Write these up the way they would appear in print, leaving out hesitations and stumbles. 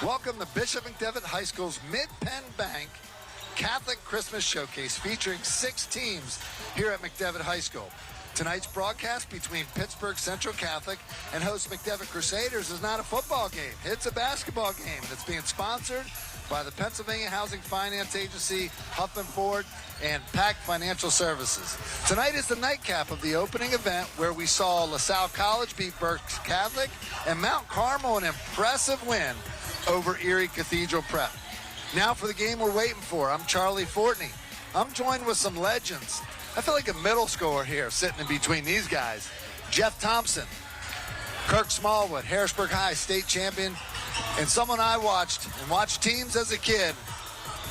Welcome to Bishop Mcdevitt High School's Mid-Penn Bank Catholic Christmas Showcase featuring 6 teams here at Mcdevitt High School. Tonight's broadcast between Pittsburgh Central Catholic and host Mcdevitt Crusaders is not a football game. It's a basketball game that's being sponsored by the Pennsylvania Housing Finance Agency, Huffman Ford, and PAC Financial Services. Tonight is the nightcap of the opening event where we saw LaSalle College beat Berks Catholic and Mount Carmel an impressive win over Erie Cathedral Prep. Now for the game we're waiting for. I'm Charlie Fortney. I'm joined with some legends. I feel like a middle schooler here sitting in between these guys. Jeff Thompson, Kirk Smallwood, Harrisburg High state champion, and someone I watched teams as a kid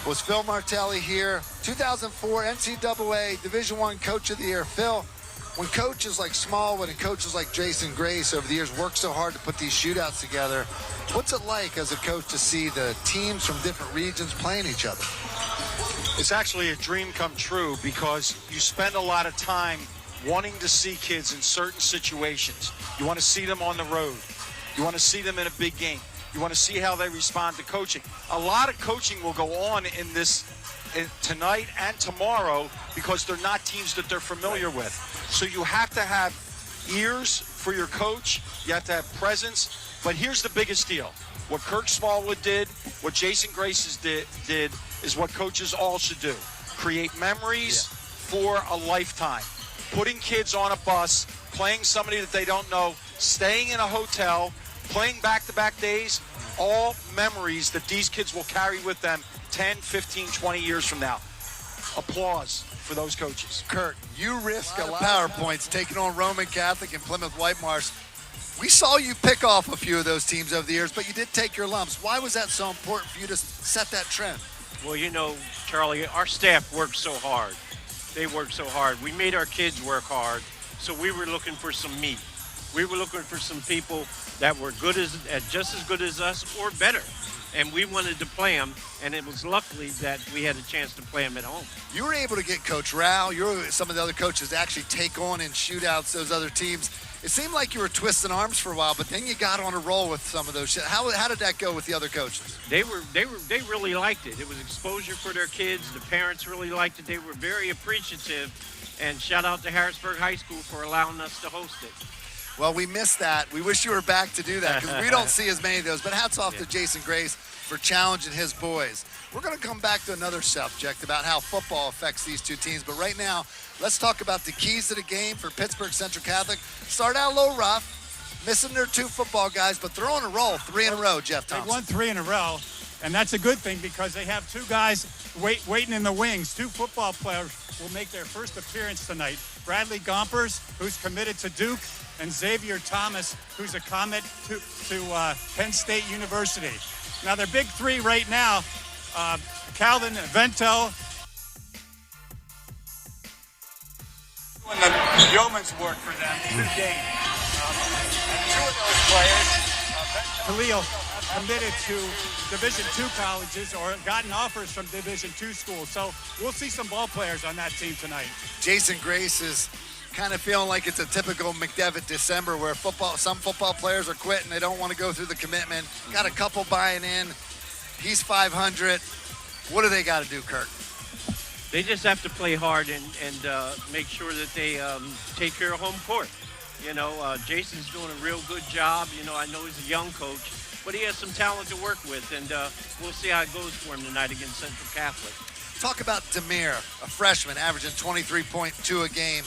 was Phil Martelli here, 2004 NCAA Division I Coach of the Year. Phil, when coaches like Smallwood and coaches like Jason Grace over the years work so hard to put these shootouts together, what's it like as a coach to see the teams from different regions playing each other? It's actually a dream come true because you spend a lot of time wanting to see kids in certain situations. You want to see them on the road. You want to see them in a big game. You want to see how they respond to coaching. A lot of coaching will go on in this tonight and tomorrow because they're not teams that they're familiar with. So you have to have ears for your coach. You have to have presence. But here's the biggest deal. What Kirk Smallwood did, what Jason Grace did is what coaches all should do. Create memories for a lifetime. Putting kids on a bus, playing somebody that they don't know, staying in a hotel, playing back-to-back days, all memories that these kids will carry with them 10, 15, 20 years from now. Applause for those coaches. Kirk, you risk a lot of PowerPoints taking on Roman Catholic and Plymouth White Marsh. We saw you pick off a few of those teams over the years, but you did take your lumps. Why was that so important for you to set that trend? Well, you know, Charlie, our staff worked so hard. They worked so hard. We made our kids work hard, so we were looking for some meat. We were looking for some people that were just as good as us or better. And we wanted to play them, and it was luckily that we had a chance to play them at home. You were able to get Coach Rao, some of the other coaches to actually take on in shootouts those other teams. It seemed like you were twisting arms for a while, but then you got on a roll with some of those. How did that go with the other coaches? They really liked it. It was exposure for their kids. The parents really liked it. They were very appreciative. And shout out to Harrisburg High School for allowing us to host it. Well, we missed that. We wish you were back to do that because we don't see as many of those. But hats off to Jason Grace for challenging his boys. We're going to come back to another subject about how football affects these two teams. But right now, let's talk about the keys to the game for Pittsburgh Central Catholic. Start out a little rough, missing their 2 football guys, but they're on a roll, 3 in a row, Jeff Thompson. They won 3 in a row, and that's a good thing because they have 2 guys waiting in the wings. 2 football players will make their first appearance tonight. Bradley Gompers, who's committed to Duke, and Xavier Thomas, who's a commit to Penn State University. Now, their big 3 right now, Calvin Vento. Doing the yeoman's work for them in the game. And 2 of those players, Khalil, committed to Division II colleges or gotten offers from Division II schools. So we'll see some ball players on that team tonight. Jason Grace is kind of feeling like it's a typical Mcdevitt December where some football players are quitting. They don't want to go through the commitment. Got a couple buying in. He's 500. What do they got to do, Kirk? They just have to play hard and make sure that they take care of home court. You know, Jason's doing a real good job. You know, I know he's a young coach, but he has some talent to work with, and we'll see how it goes for him tonight against Central Catholic. Talk about Demir, a freshman, averaging 23.2 a game.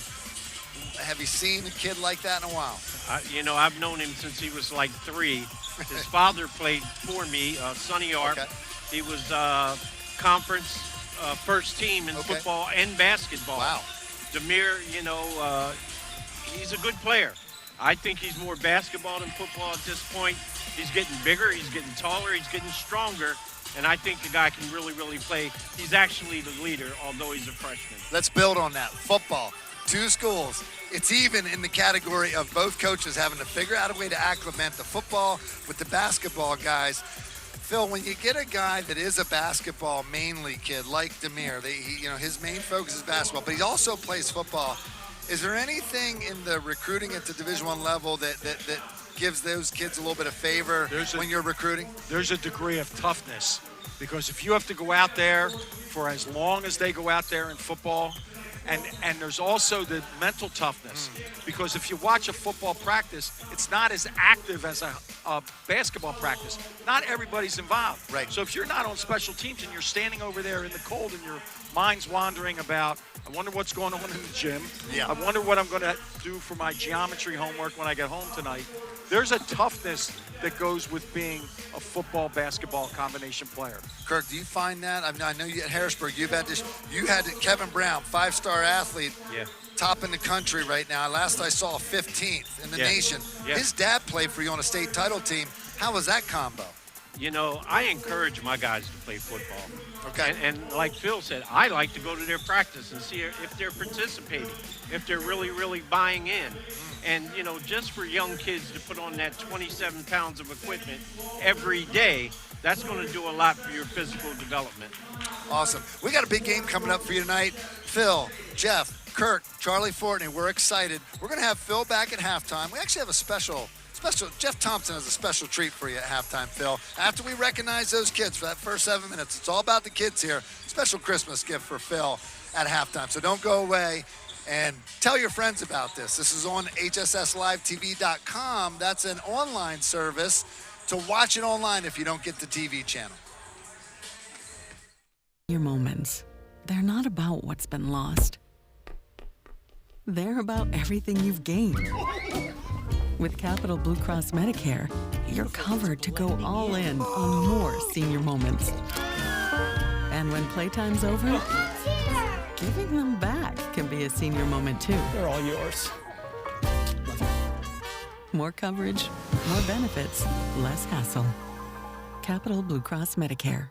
Have you seen a kid like that in a while? You know, I've known him since he was like 3. His father played for me, Sonny Arp. Okay. He was conference first team in football and basketball. Wow. Demir, you know, he's a good player. I think he's more basketball than football at this point. He's getting bigger, he's getting taller, he's getting stronger, and I think the guy can really, really play. He's actually the leader, although he's a freshman. Let's build on that. Football, 2 schools. It's even in the category of both coaches having to figure out a way to acclimate the football with the basketball guys. Phil, when you get a guy that is a basketball mainly kid like Demir, his main focus is basketball, but he also plays football. Is there anything in the recruiting at the Division I level that gives those kids a little bit of favor when you're recruiting? There's a degree of toughness, because if you have to go out there for as long as they go out there in football, and there's also the mental toughness, because if you watch a football practice, it's not as active as a basketball practice. Not everybody's involved. Right. So if you're not on special teams and you're standing over there in the cold and your mind's wandering about, I wonder what's going on in the gym. Yeah. I wonder what I'm going to do for my geometry homework when I get home tonight. There's a toughness that goes with being a football basketball combination player. Kirk, do you find that? I know you at Harrisburg, you had Kevin Brown, 5-star athlete, top in the country right now. Last I saw, 15th in the nation. Yeah. His dad played for you on a state title team. How was that combo? You know, I encourage my guys to play football. Okay. And like Phil said, I like to go to their practice and see if they're participating, if they're really, really buying in. And, you know, just for young kids to put on that 27 pounds of equipment every day, that's going to do a lot for your physical development. Awesome. We got a big game coming up for you tonight. Phil, Jeff, Kirk, Charlie Fortney, we're excited. We're going to have Phil back at halftime. We actually have a special, Jeff Thompson has a special treat for you at halftime, Phil. After we recognize those kids for that first 7 minutes, it's all about the kids here. Special Christmas gift for Phil at halftime. So don't go away. And tell your friends about this. This is on hsslivetv.com. That's an online service to watch it online if you don't get the TV channel. Your moments, they're not about what's been lost. They're about everything you've gained. With Capital Blue Cross Medicare, you're covered to go all in on more senior moments. And when playtime's over, giving them back can be a senior moment too. They're all yours. More coverage, more benefits, less hassle. Capital Blue Cross Medicare.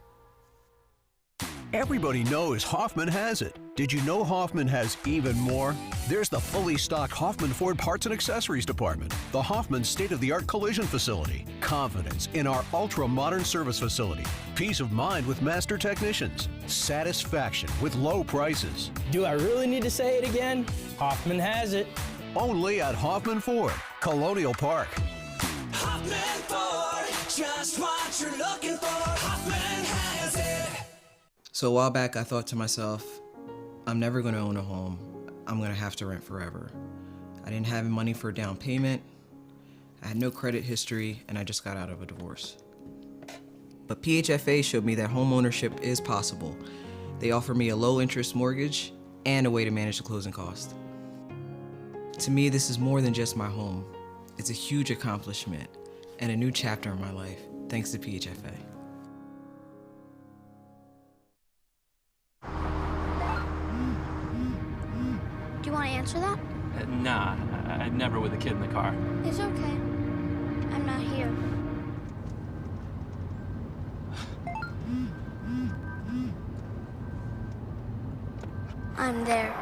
Everybody knows Hoffman has it. Did you know Hoffman has even more? There's the fully stocked Hoffman Ford Parts and Accessories Department, the Hoffman state-of-the-art collision facility, confidence in our ultra-modern service facility, peace of mind with master technicians, satisfaction with low prices. Do I really need to say it again? Hoffman has it. Only at Hoffman Ford, Colonial Park. Hoffman Ford, just what you're looking for. Hoffman has it. So a while back, I thought to myself, I'm never going to own a home. I'm going to have to rent forever. I didn't have money for a down payment. I had no credit history, and I just got out of a divorce. But PHFA showed me that home ownership is possible. They offer me a low-interest mortgage and a way to manage the closing cost. To me, this is more than just my home. It's a huge accomplishment and a new chapter in my life, thanks to PHFA. Do you want to answer that? Nah, I'd never with a kid in the car. It's okay. I'm not here. I'm there.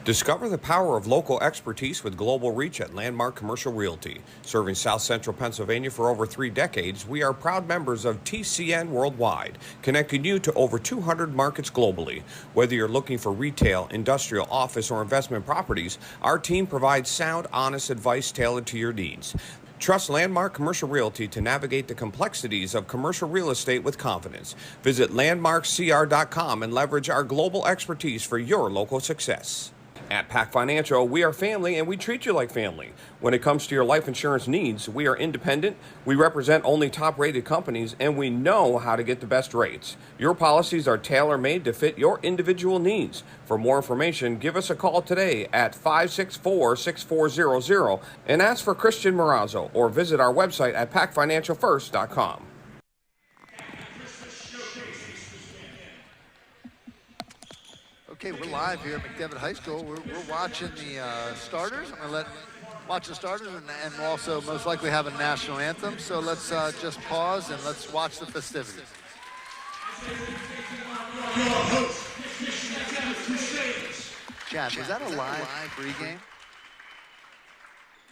Discover the power of local expertise with global reach at Landmark Commercial Realty. Serving South Central Pennsylvania for over 3 decades, we are proud members of TCN Worldwide, connecting you to over 200 markets globally. Whether you're looking for retail, industrial, office, or investment properties, our team provides sound, honest advice tailored to your needs. Trust Landmark Commercial Realty to navigate the complexities of commercial real estate with confidence. Visit landmarkcr.com and leverage our global expertise for your local success. At Pac Financial, we are family and we treat you like family. When it comes to your life insurance needs, we are independent, we represent only top-rated companies, and we know how to get the best rates. Your policies are tailor-made to fit your individual needs. For more information, give us a call today at 564-6400 and ask for Christian Marazzo or visit our website at pacfinancialfirst.com. Okay, we're live here at Mcdevitt High School. We're watching the starters. I'm going to watch the starters and we'll also most likely have a national anthem. So let's just pause and let's watch the festivities. Chad, was that a live pregame?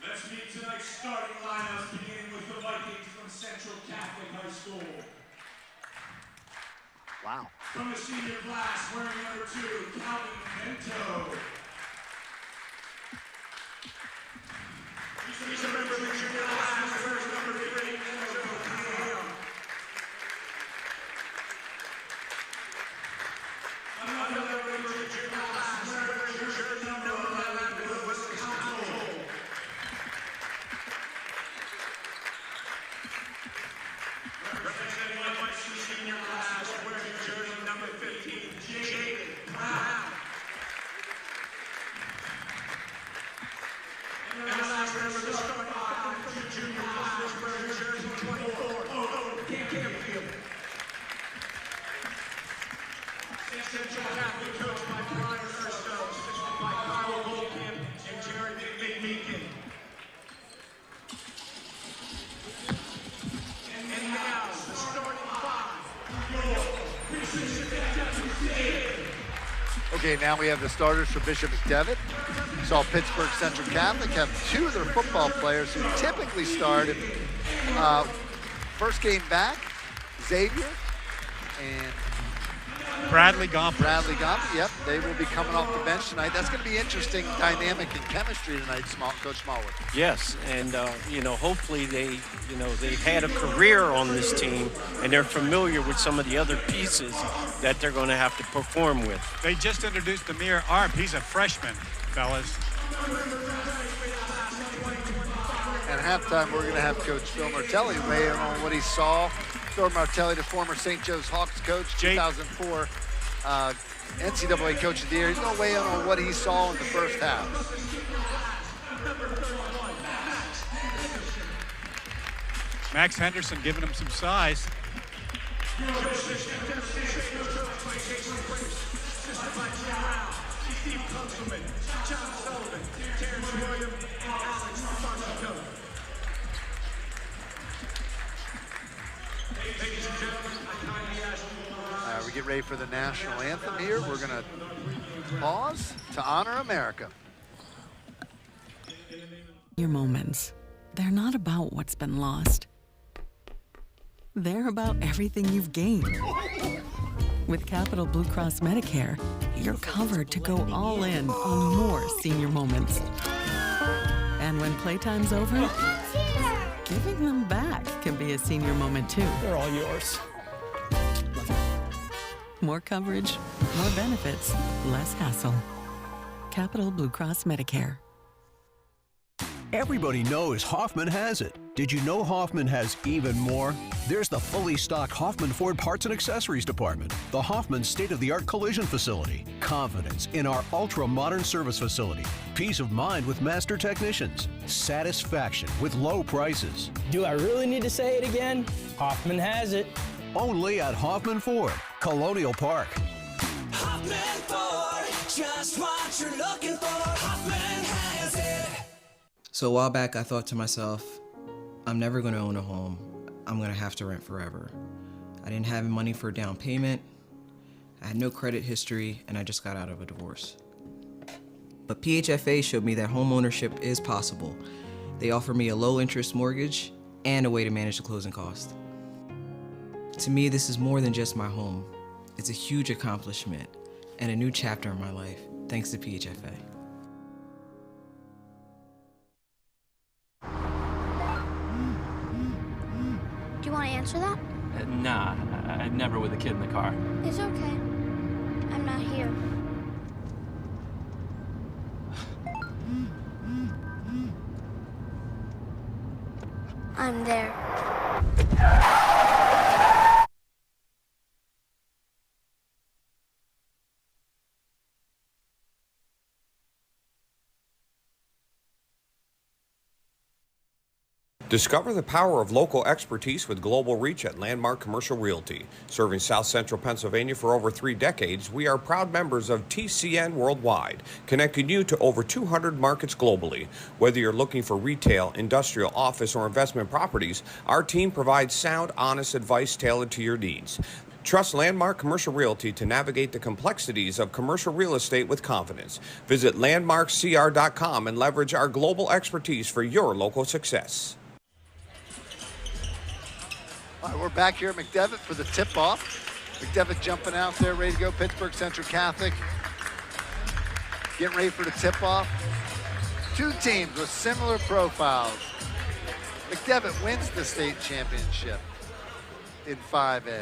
Let's meet tonight's starting lineup, beginning with the Vikings from Central Catholic High School. Wow. From the senior class, wearing number 2, Calvin Mento. He's a member of the junior class, wearing number 3, another member of the junior class, wearing jersey number 11, Wisconsin. Representing the senior class, wearing jersey number 15, Jaden Brown. And the last member of the starting five, junior class, wearing jersey 24, Canfield. Central Catholic coached by Brian Ersto, by Kyle Goldkamp and Jared McMeekin. And now, the starting five. Okay, now we have the starters for Bishop Mcdevitt. Saw Pittsburgh Central Catholic have 2 of their football players who typically start in first game back, Xavier and Bradley Gomper. Yep, they will be coming off the bench tonight. That's going to be interesting dynamic and chemistry tonight, Coach Smallwood. Yes, and hopefully they've had a career on this team and they're familiar with some of the other pieces that they're going to have to perform with. They just introduced Amir Arp. He's a freshman, fellas. At halftime, we're going to have Coach Phil Martelli weigh in on what he saw. Phil Martelli, the former St. Joe's Hawks coach, 2004 NCAA Coach of the Year. He's going to weigh in on what he saw in the first half. Max Henderson giving him some size. We get ready for the national anthem here. We're going to pause to honor America. Your moments, they're not about what's been lost. They're about everything you've gained. With Capital Blue Cross Medicare, you're covered to go all in on more senior moments. And when playtime's over, giving them back can be a senior moment too. They're all yours. More coverage, more benefits, less hassle. Capital Blue Cross Medicare. Everybody knows Hoffman has it. Did you know Hoffman has even more? There's the fully stocked Hoffman Ford Parts and Accessories Department, the Hoffman state-of-the-art collision facility, confidence in our ultra-modern service facility, peace of mind with master technicians, satisfaction with low prices. Do I really need to say it again? Hoffman has it. Only at Hoffman Ford, Colonial Park. Hoffman Ford, just what you're looking for. Hoffman has it. So a while back, I thought to myself, I'm never going to own a home. I'm going to have to rent forever. I didn't have money for a down payment. I had no credit history, and I just got out of a divorce. But PHFA showed me that home ownership is possible. They offer me a low-interest mortgage and a way to manage the closing cost. To me, this is more than just my home. It's a huge accomplishment and a new chapter in my life, thanks to PHFA. Do you want to answer that? Nah, I'd never with a kid in the car. It's okay. I'm not here. I'm there. Discover the power of local expertise with global reach at Landmark Commercial Realty. Serving South Central Pennsylvania for over 3 decades, we are proud members of TCN Worldwide, connecting you to over 200 markets globally. Whether you're looking for retail, industrial, office, or investment properties, our team provides sound, honest advice tailored to your needs. Trust Landmark Commercial Realty to navigate the complexities of commercial real estate with confidence. Visit landmarkcr.com and leverage our global expertise for your local success. All right, we're back here at Mcdevitt for the tip-off. Mcdevitt jumping out there, ready to go. Pittsburgh Central Catholic getting ready for the tip-off. Two teams with similar profiles. Mcdevitt wins the state championship in 5A.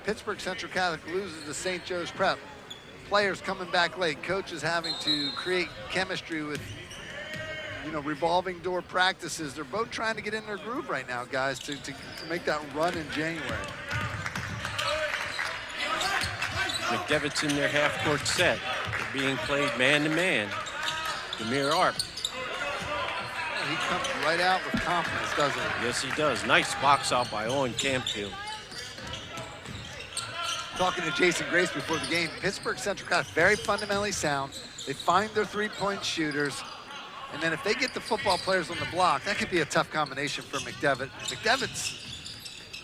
Pittsburgh Central Catholic loses to St. Joe's Prep. Players coming back late. Coaches having to create chemistry with, revolving door practices. They're both trying to get in their groove right now, guys, to make that run in January. McDevitt's in their half-court set. They're being played man-to-man. Demir Arp. He comes right out with confidence, doesn't he? Yes, he does. Nice box out by Owen Campfield. Talking to Jason Grace before the game, Pittsburgh Central Catholic very fundamentally sound. They find their three-point shooters, and then if they get the football players on the block, that could be a tough combination for Mcdevitt. Mcdevitt's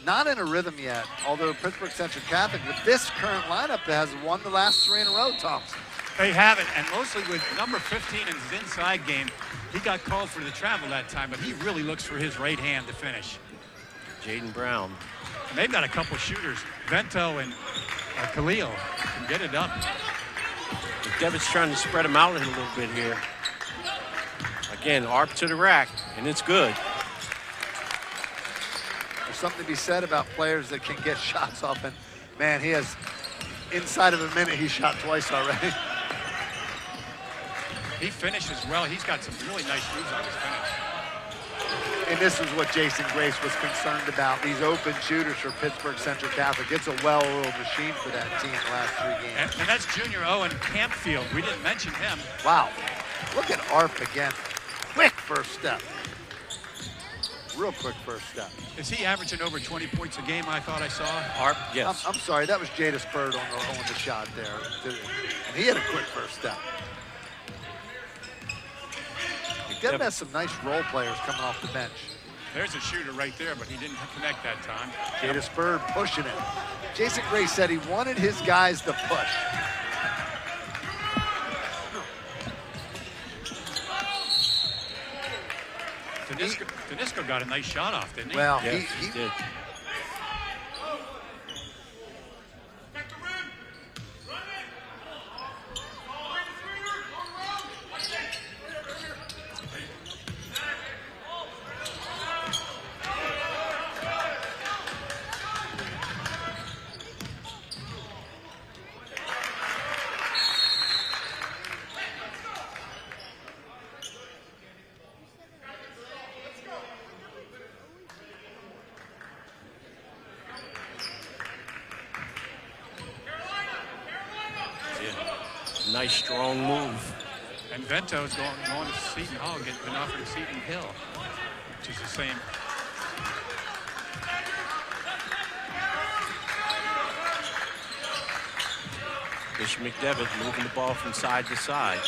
not in a rhythm yet, although Pittsburgh Central Catholic, with this current lineup, that has won the last 3 in a row, Thompson. They haven't, and mostly with number 15 in his inside game. He got called for the travel that time, but he really looks for his right hand to finish. Jaden Brown. And they've got a couple shooters, Vento and Khalil, can get it up. McDevitt's trying to spread them out a little bit here. Again, Arp to the rack, and it's good. There's something to be said about players that can get shots off, and man, he has, inside of a minute, he shot twice already. He finishes well. He's got some really nice moves on his finish. And this is what Jason Grace was concerned about, these open shooters for Pittsburgh Central Catholic. It's a well-oiled machine for that team the last 3 games. And that's junior Owen Campfield. We didn't mention him. Wow. Look at Arp again. Quick first step. Real quick first step. Is he averaging over 20 points a game, I thought I saw? Arp, yes. I'm sorry, that was Jadis Bird on the shot there. And he had a quick first step. McDevitt has some nice role players coming off the bench. There's a shooter right there, but he didn't connect that time. Jadis Bird pushing it. Jason Grace said he wanted his guys to push. Danisco got a nice shot off, didn't he? Well, yes, he did. Nice, strong move. And Vento's going to Seton Hall, been offered to Seton Hill, which is the same. Bishop Mcdevitt moving the ball from side to side.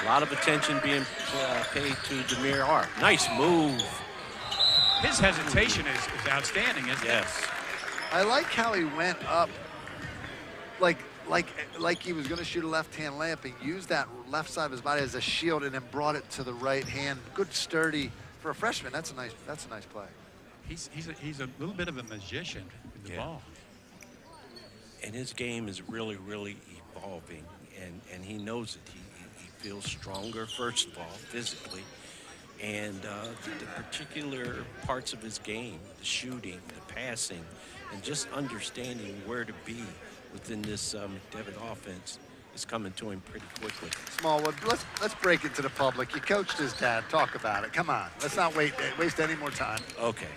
A lot of attention being paid to Demir Arp. Nice move. His hesitation is outstanding, isn't it? Yes. I like how he went up like he was going to shoot a left-hand layup and used that left side of his body as a shield and then brought it to the right hand. Good, sturdy for a freshman. That's a nice play. He's a little bit of a magician with the ball. And his game is really, really evolving, and he knows it. He feels stronger, first of all, physically, and the particular parts of his game, the shooting, the passing, and just understanding where to be within this Mcdevitt offense is coming to him pretty quickly. Smallwood, let's break it to the public. You coached his dad. Talk about it. Come on. Let's not waste any more time. Okay.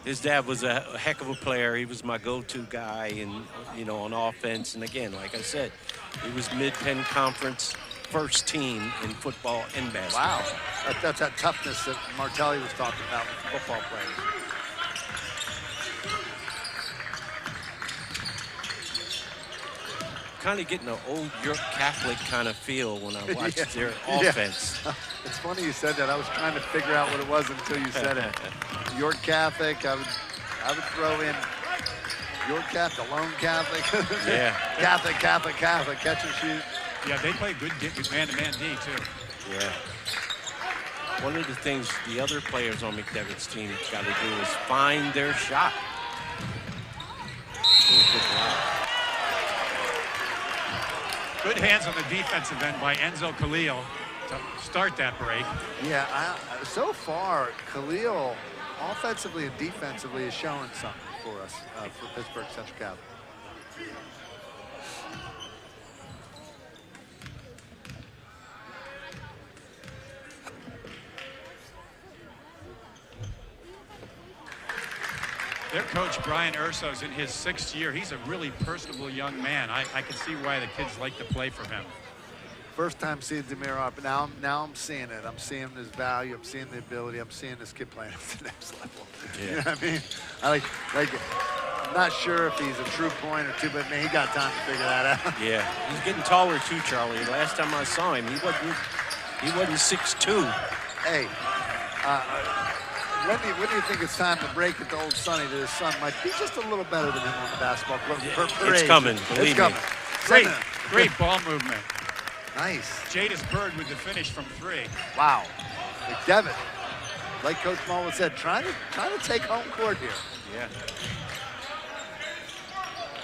His dad was a heck of a player. He was my go-to guy, and on offense. And again, like I said, he was Mid-Penn Conference first team in football and basketball. Wow, that's that toughness that Martelli was talking about with football players. Kind of getting an old York Catholic kind of feel when I watched their offense. Yeah. It's funny you said that. I was trying to figure out what it was until you said it. York Catholic, I would throw in Your cat, the lone Catholic. Yeah. Catholic, catch and shoot. Yeah, they play good man-to-man D, too. Yeah. One of the things the other players on Mcdevitt's team got to do is find their shot. Good hands on the defensive end by Enzo Khalil to start that break. Yeah, so far, Khalil, offensively and defensively, is showing something for us, for Pittsburgh Central Catholic. Their coach, Brian Urso's in his 6th year. He's a really personable young man. I can see why the kids like to play for him. First time seeing Demir up, but now I'm seeing it. I'm seeing his value. I'm seeing the ability. I'm seeing this kid playing at the next level. Yeah. You know what I mean? I like it. I'm not sure if he's a true point or two, but man, he got time to figure that out. Yeah, he's getting taller too, Charlie. Last time I saw him, he wasn't 6'2". Hey, when do you think it's time to break it to old Sonny, that his son might be just a little better than him on the basketball court? It's coming, believe me. Great ball movement. Nice. Jadis Bird with the finish from 3. Wow. Mcdevitt, like Coach Mullen said, trying to take home court here. Yeah.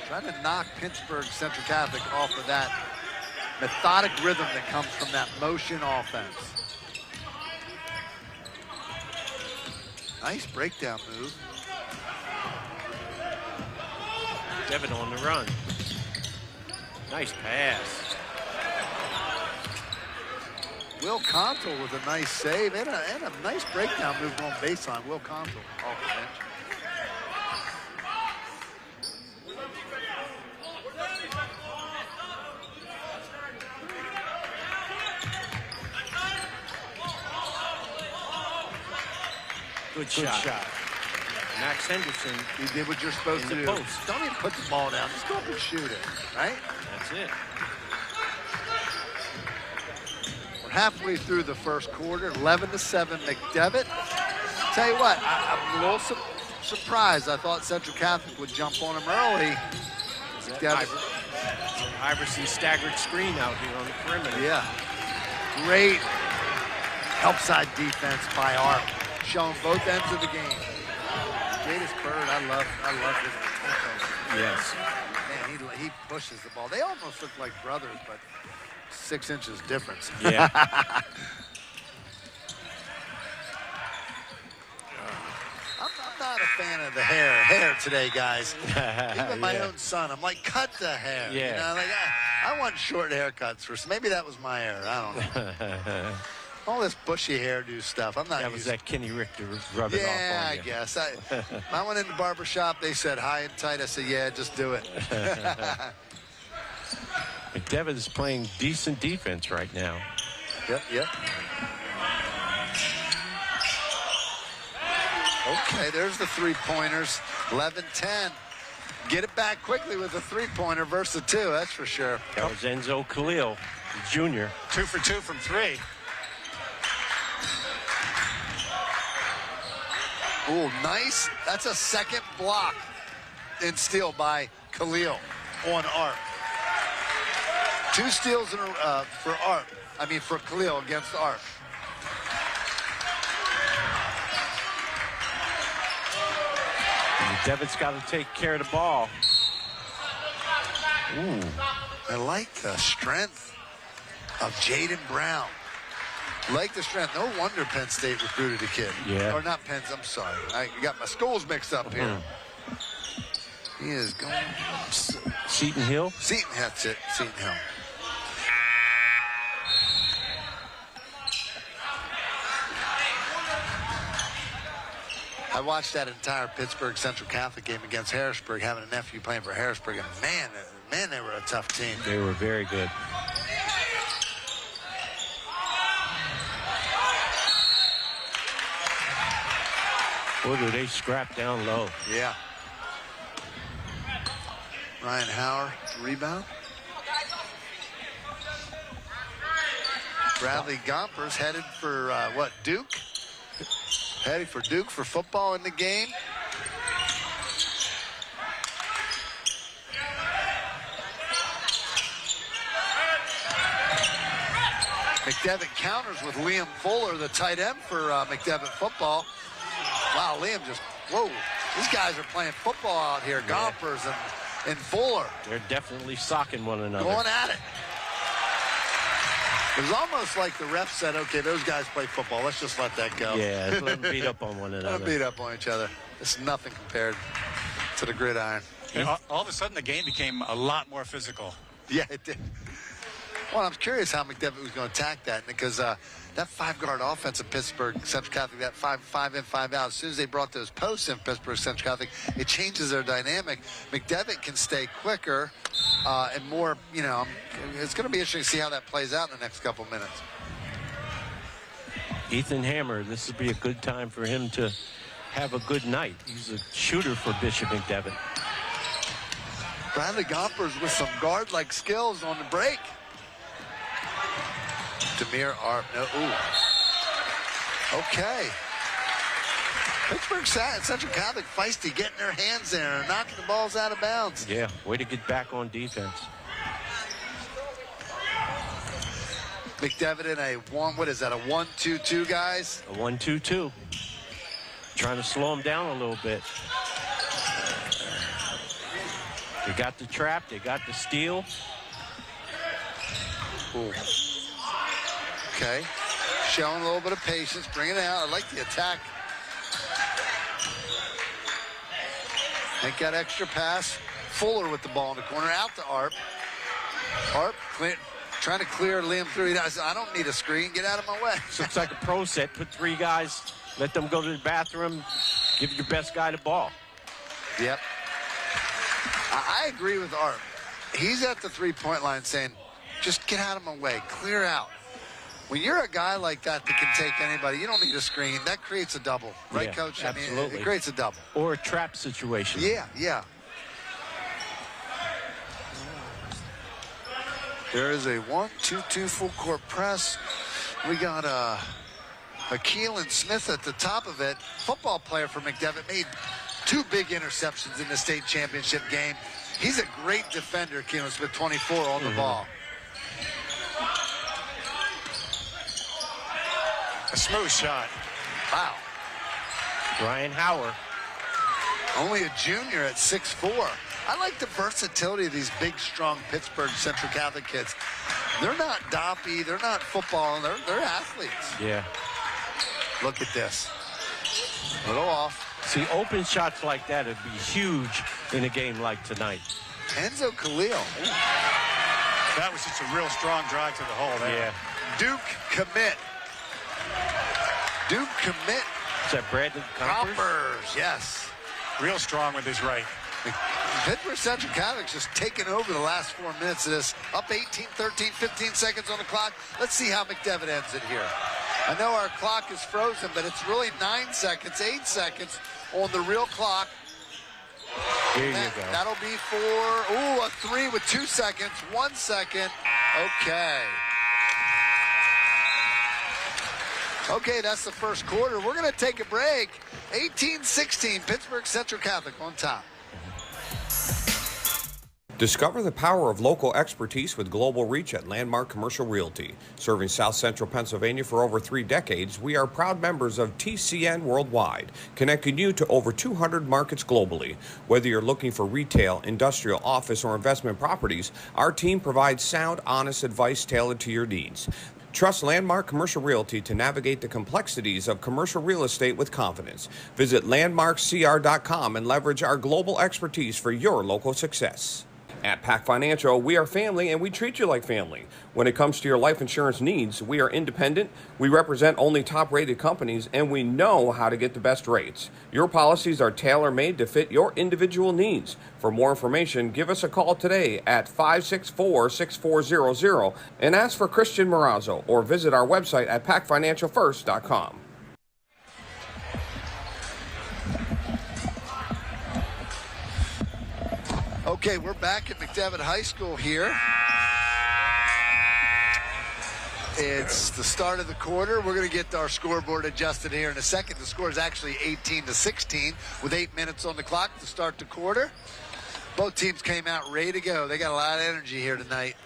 Trying to knock Pittsburgh Central Catholic off of that methodic rhythm that comes from that motion offense. Nice breakdown move. Devin on the run. Nice pass. Will Contle with a nice save and a nice breakdown move on baseline. Will Contle off the bench. Good shot. Max Henderson. You did what you're supposed to do. Post. Don't even put the ball down. Just go up and shoot it, right? That's it. We're halfway through the first quarter, 11-7 Mcdevitt. Tell you what, I'm a little surprised. I thought Central Catholic would jump on him early. Iverson staggered screen out here on the perimeter. Yeah. Great help side defense by Art, showing both ends of the game. Jadis Bird, I love his potential. Yes. Man, he pushes the ball. They almost look like brothers, but 6 inches difference. Yeah. I'm not a fan of the hair today, guys. Even my own son, I'm like, cut the hair. Yeah. You know, like I want short haircuts. Maybe that was my hair. I don't know. All this bushy hairdo stuff. I'm not. That was that Kenny Richter rubbing off on you. Yeah, I guess. I went in the barber shop. They said high and tight. I said, yeah, just do it. McDevitt is playing decent defense right now. Yep. Okay, there's the three-pointers. 11-10. Get it back quickly with a three-pointer versus a 2, that's for sure. That was Enzo Khalil, the junior. 2 for 2 from 3. Ooh, nice. That's a second block and steal by Khalil on Art. 2 steals in for Art. For Khalil against Art. Devitt's got to take care of the ball. Ooh. I like the strength of Jaden Brown. Like the strength. No wonder Penn State recruited a kid. Yeah. Or not Penn's, I'm sorry. I got my schools mixed up here. He is going. Seton Hill? Seton, that's it. Seton Hill. I watched that entire Pittsburgh Central Catholic game against Harrisburg, having a nephew playing for Harrisburg, and man, they were a tough team. They were very good. Boy, do they scrap down low. Yeah. Ryan Hauer, rebound. Bradley Gompers headed for, Duke? Headed for Duke for football in the game. McDevitt counters with Liam Fuller, the tight end for Mcdevitt football. Wow, Liam just, whoa. These guys are playing football out here. Yeah. Gompers and Fuller. They're definitely socking one another. Going at it. It was almost like the ref said, okay, those guys play football. Let's just let that go. Yeah, let them beat up on one another. Let them beat up on each other. It's nothing compared to the gridiron. All of a sudden, the game became a lot more physical. Yeah, it did. Well, I'm curious how Mcdevitt was going to attack that, because that 5-guard offense of Pittsburgh Central Catholic, that 5 in, 5 out, as soon as they brought those posts in Pittsburgh Central Catholic, it changes their dynamic. Mcdevitt can stay quicker and more, it's going to be interesting to see how that plays out in the next couple minutes. Ethan Hammer, this would be a good time for him to have a good night. He's a shooter for Bishop Mcdevitt. Bradley Gompers with some guard-like skills on the break. Demir Arp, no, ooh. Okay. Pittsburgh Central Catholic feisty, getting their hands there and knocking the balls out of bounds. Yeah, way to get back on defense. McDevitt in a 1-2-2, guys? A 1-2-2. Trying to slow him down a little bit. They got the trap, they got the steal. Ooh. Okay, showing a little bit of patience, bring it out. I like the attack. Ain't got extra pass. Fuller with the ball in the corner, out to Arp. Arp trying to clear Liam through. I don't need a screen, get out of my way. So it's like a pro set, put 3 guys, let them go to the bathroom, give your best guy the ball. Yep. I agree with Arp. He's at the 3-point line saying, just get out of my way, clear out. When you're a guy like that can take anybody, you don't need a screen. That creates a double. Right, yeah, Coach? Absolutely. I mean, it creates a double. Or a trap situation. Yeah. There is a 1-2-2 full court press. We got Keelan Smith at the top of it. Football player for Mcdevitt, made 2 big interceptions in the state championship game. He's a great defender, Keelan Smith, 24 on the ball. A smooth shot. Wow. Ryan Howard. Only a junior at 6'4". I like the versatility of these big, strong Pittsburgh Central Catholic kids. They're not doppy. They're not football. They're athletes. Yeah. Look at this. A little off. See, open shots like that would be huge in a game like tonight. Enzo Khalil. That was just a real strong drive to the hole there. Yeah. Duke commit. Is that Bradley Gompers? Yes. Real strong with his right. Pittsburgh Central Catholic's just taken over the last 4 minutes of this. Up 18, 13, 15 seconds on the clock. Let's see how McDevitt ends it here. I know our clock is frozen, but it's really 9 seconds, 8 seconds on the real clock. Here you go. That'll be for, a 3 with 2 seconds, 1 second. Okay, that's the first quarter. We're going to take a break. 18-16, Pittsburgh Central Catholic on top. Discover the power of local expertise with global reach at Landmark Commercial Realty. Serving South Central Pennsylvania for over 3 decades, we are proud members of TCN Worldwide, connecting you to over 200 markets globally. Whether you're looking for retail, industrial, office, or investment properties, our team provides sound, honest advice tailored to your needs. Trust Landmark Commercial Realty to navigate the complexities of commercial real estate with confidence. Visit landmarkcr.com and leverage our global expertise for your local success. At Pac Financial, we are family and we treat you like family. When it comes to your life insurance needs, we are independent, we represent only top-rated companies, and we know how to get the best rates. Your policies are tailor-made to fit your individual needs. For more information, give us a call today at 564-6400 and ask for Christian Morazzo or visit our website at pacfinancialfirst.com. Okay, we're back at Mcdevitt High School here. It's the start of the quarter. We're going to get our scoreboard adjusted here in a second. The score is actually 18-16 with 8 minutes on the clock to start the quarter. Both teams came out ready to go. They got a lot of energy here tonight.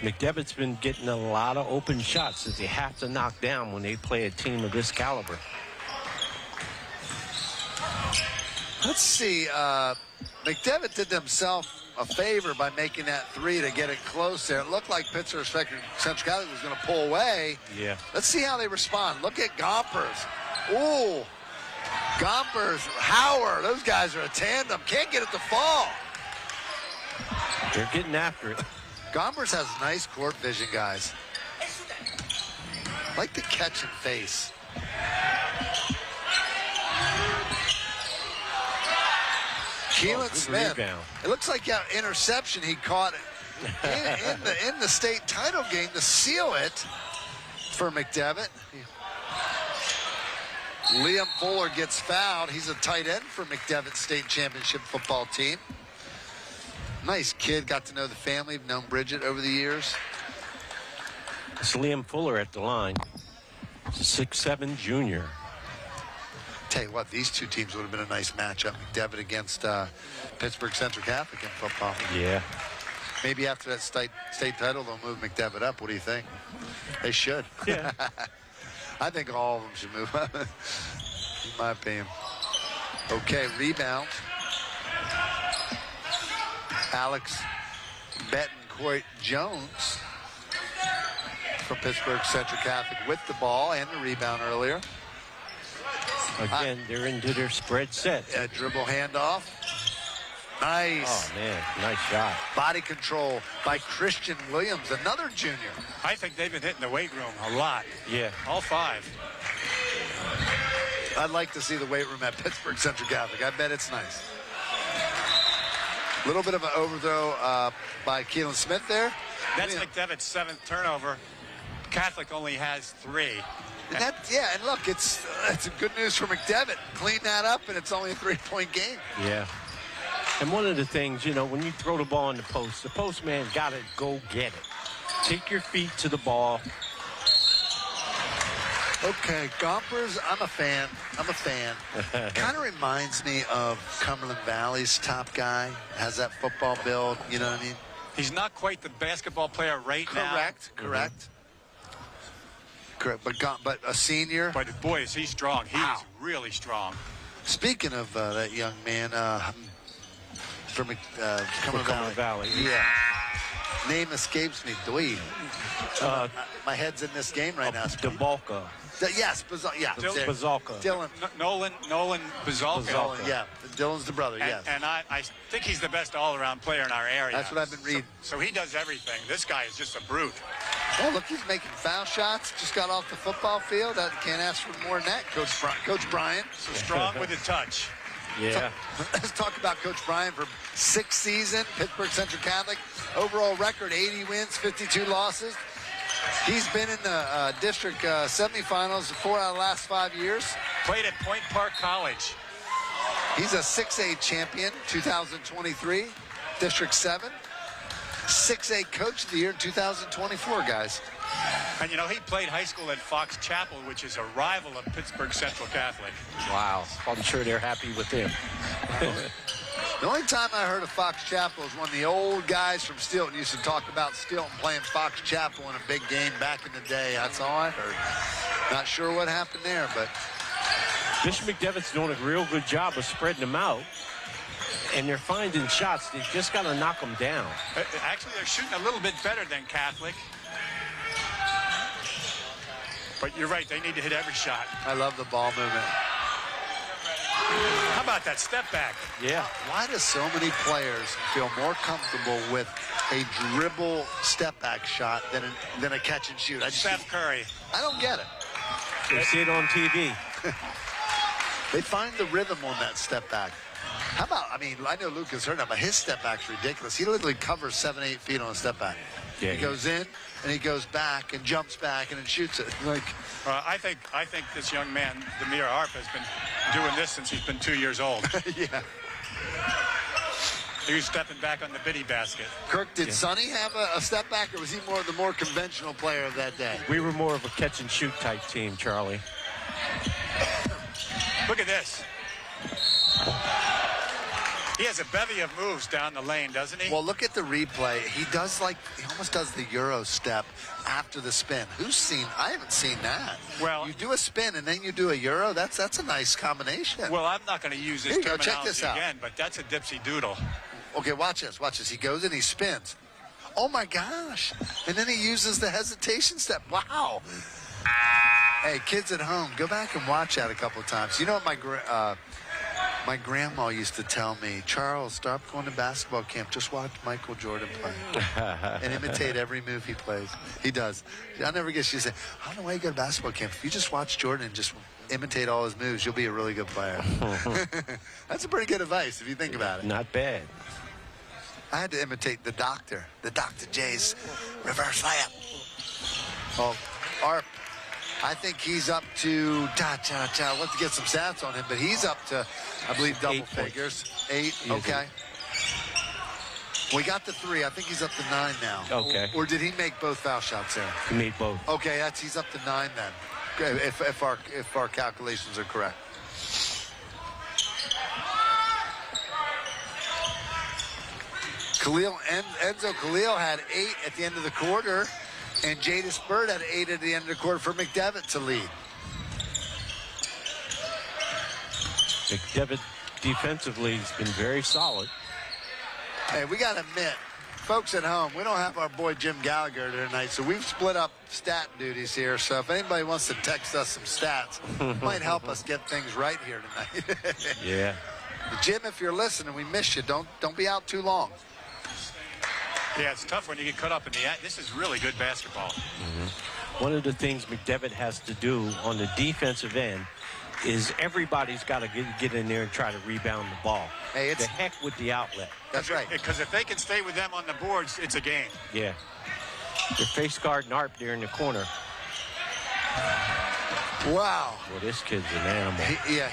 McDevitt's been getting a lot of open shots that they have to knock down when they play a team of this caliber. Let's see. McDevitt did himself a favor by making that three to get it close there. It looked like Pittsburgh Central Catholic was going to pull away. Yeah. Let's see how they respond. Look at Gompers. Ooh. Gompers, Howard, those guys are a tandem. Can't get it to fall. They're getting after it. Gompers has nice court vision, guys. Like the catch and face. Keelan Smith. Rebound. It looks like that interception he caught in the state title game to seal it for McDevitt. Liam Fuller gets fouled. He's a tight end for McDevitt State Championship football team. Nice kid. Got to know the family. Known Bridget over the years. It's Liam Fuller at the line. 6'7" junior. Tell you what, these two teams would have been a nice matchup. McDevitt against Pittsburgh Central Catholic in football. Yeah. Maybe after that state title, they'll move McDevitt up. What do you think? They should. Yeah. I think all of them should move up, in my opinion. Okay, rebound. Alex Betancourt Jones from Pittsburgh Central Catholic with the ball and the rebound earlier. Again, they're into their spread set. A dribble handoff. Nice. Oh, man, nice shot. Body control by Christian Williams, another junior. I think they've been hitting the weight room a lot. Yeah. All five. I'd like to see the weight room at Pittsburgh Central Catholic. I bet it's nice. A little bit of an overthrow by Keelan Smith there. That's McDevitt's 7th turnover. Catholic only has 3. And look, it's good news for McDevitt. Clean that up, and it's only a 3-point game. Yeah. And one of the things, you know, when you throw the ball in the post man got to go get it. Take your feet to the ball. Okay, Gompers, I'm a fan. Kind of reminds me of Cumberland Valley's top guy. Has that football build, you know what I mean? He's not quite the basketball player right now. Correct. But a senior. But boy, is he strong. He is really strong. Speaking of that young man from Cumberland Valley. Yeah. Name escapes me. My head's in this game right now. DeBalca. Yes, Bazalka. Dylan. Nolan Bazalka. Yeah, Dylan's the brother, yes. And I think he's the best all-around player in our area. That's what I've been reading. So he does everything. This guy is just a brute. Oh, look, he's making foul shots. Just got off the football field. That can't ask for more than that, Coach Bryan. So strong with the touch. Yeah. So, let's talk about Coach Bryan for 6th season, Pittsburgh Central Catholic. Overall record, 80 wins, 52 losses. He's been in the district semifinals 4 out of the last 5 years. Played at Point Park College. He's a 6A champion, 2023, District 7. 6A Coach of the Year in 2024, guys. And, you know, he played high school at Fox Chapel, which is a rival of Pittsburgh Central Catholic. Wow. I'm sure they're happy with him. The only time I heard of Fox Chapel is when the old guys from Stilton used to talk about Stilton playing Fox Chapel in a big game back in the day. That's all I heard. Not sure what happened there, but... Bishop McDevitt's doing a real good job of spreading them out. And they're finding shots. They've just got to knock them down. Actually, they're shooting a little bit better than Catholic. But you're right, they need to hit every shot. I love the ball movement. How about that step back? Yeah. Why do so many players feel more comfortable with a dribble step back shot than a catch and shoot? Steph Curry. I don't get it. They see it on TV. They find the rhythm on that step back. How about, I mean, I know Lucas heard that, but his step back's ridiculous. He literally covers 7-8 feet on a step back. Yeah, he goes in and he goes back and jumps back and then shoots it. Like, I think this young man, Demir Arp, has been doing this since he's been 2 years old. Yeah. He was stepping back on the biddy basket. Kirk, did Sonny have a step back, or was he the more conventional player of that day? We were more of a catch and shoot type team, Charlie. Look at this. He has a bevy of moves down the lane, doesn't he? Well, look at the replay. He almost does the Euro step after the spin. I haven't seen that. Well, you do a spin and then you do a Euro. That's a nice combination. Well, I'm not going to use this terminology check this out again, but that's a dipsy doodle. Okay, watch this. Watch this. He goes and he spins. Oh my gosh! And then he uses the hesitation step. Wow. Hey, kids at home, go back and watch that a couple of times. You know what my grandma used to tell me, Charles, stop going to basketball camp. Just watch Michael Jordan play and imitate every move he plays. He does. I'll never guess. She said, I don't know why you go to basketball camp. If you just watch Jordan and just imitate all his moves, you'll be a really good player. That's a pretty good advice if you think about it. Not bad. I had to imitate the Dr. J's reverse layup. Oh, Arp. I think he's up to, we'll have to get some stats on him, but he's up to, I believe, double figures. 8, okay. We got the 3. I think he's up to 9 now. Okay. Or did he make both foul shots there? He made both. Okay, he's up to 9 then, if our calculations are correct. Enzo Khalil had 8 at the end of the quarter. And Jadis Bird had 8 at the end of the quarter for Mcdevitt to lead. Mcdevitt defensively has been very solid. Hey, we got to admit, folks at home, we don't have our boy Jim Gallagher tonight, so we've split up stat duties here. So if anybody wants to text us some stats, it might help us get things right here tonight. Yeah. Jim, if you're listening, we miss you. Don't be out too long. Yeah, it's tough when you get caught up in the act. This is really good basketball. One of the things Mcdevitt has to do on the defensive end is everybody's got to get in there and try to rebound the ball. Hey, it's the heck with the outlet. That's right. Because if they can stay with them on the boards, it's a game. Yeah. They're face guarding Arp there in the corner. Wow. Well, this kid's an animal.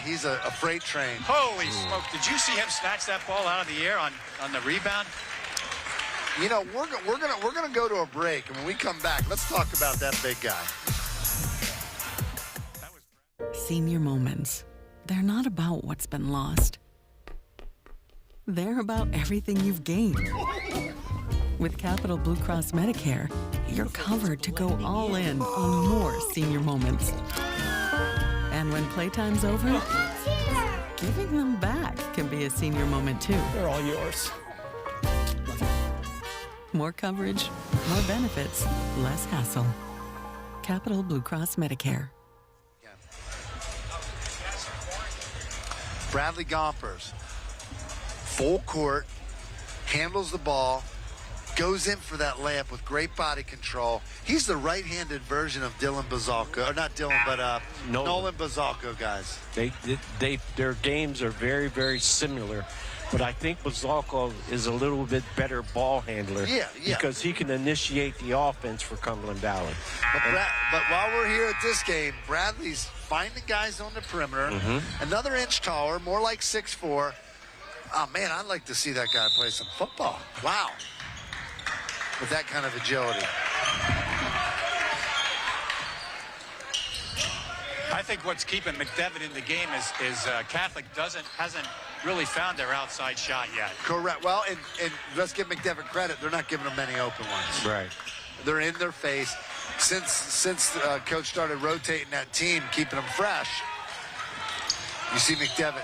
He's a freight train. Holy smoke. Did you see him snatch that ball out of the air on the rebound? You know, we're gonna go to a break, and when we come back, let's talk about that big guy. Senior moments. They're not about what's been lost. They're about everything you've gained. With Capital Blue Cross Medicare, you're covered to go all in on more senior moments. And when playtime's over, giving them back can be a senior moment too. They're all yours. More coverage, more benefits, less hassle. Capital Blue Cross Medicare. Bradley Gompers, full court, handles the ball, goes in for that layup with great body control. He's the right-handed version of Dylan Bazalko, or not Dylan, but Nolan Bazalko, guys. Their games are very, very similar. But I think Bazalko is a little bit better ball handler. Yeah. Because he can initiate the offense for Cumberland Valley. But while we're here at this game, Bradley's finding guys on the perimeter. Another inch taller, more like 6'4". Oh, man, I'd like to see that guy play some football. Wow. With that kind of agility. I think what's keeping Mcdevitt in the game is Catholic hasn't really found their outside shot yet. Correct. Well, and let's give Mcdevitt credit. They're not giving them many open ones. Right. They're in their face. Since Coach started rotating that team, keeping them fresh, you see Mcdevitt.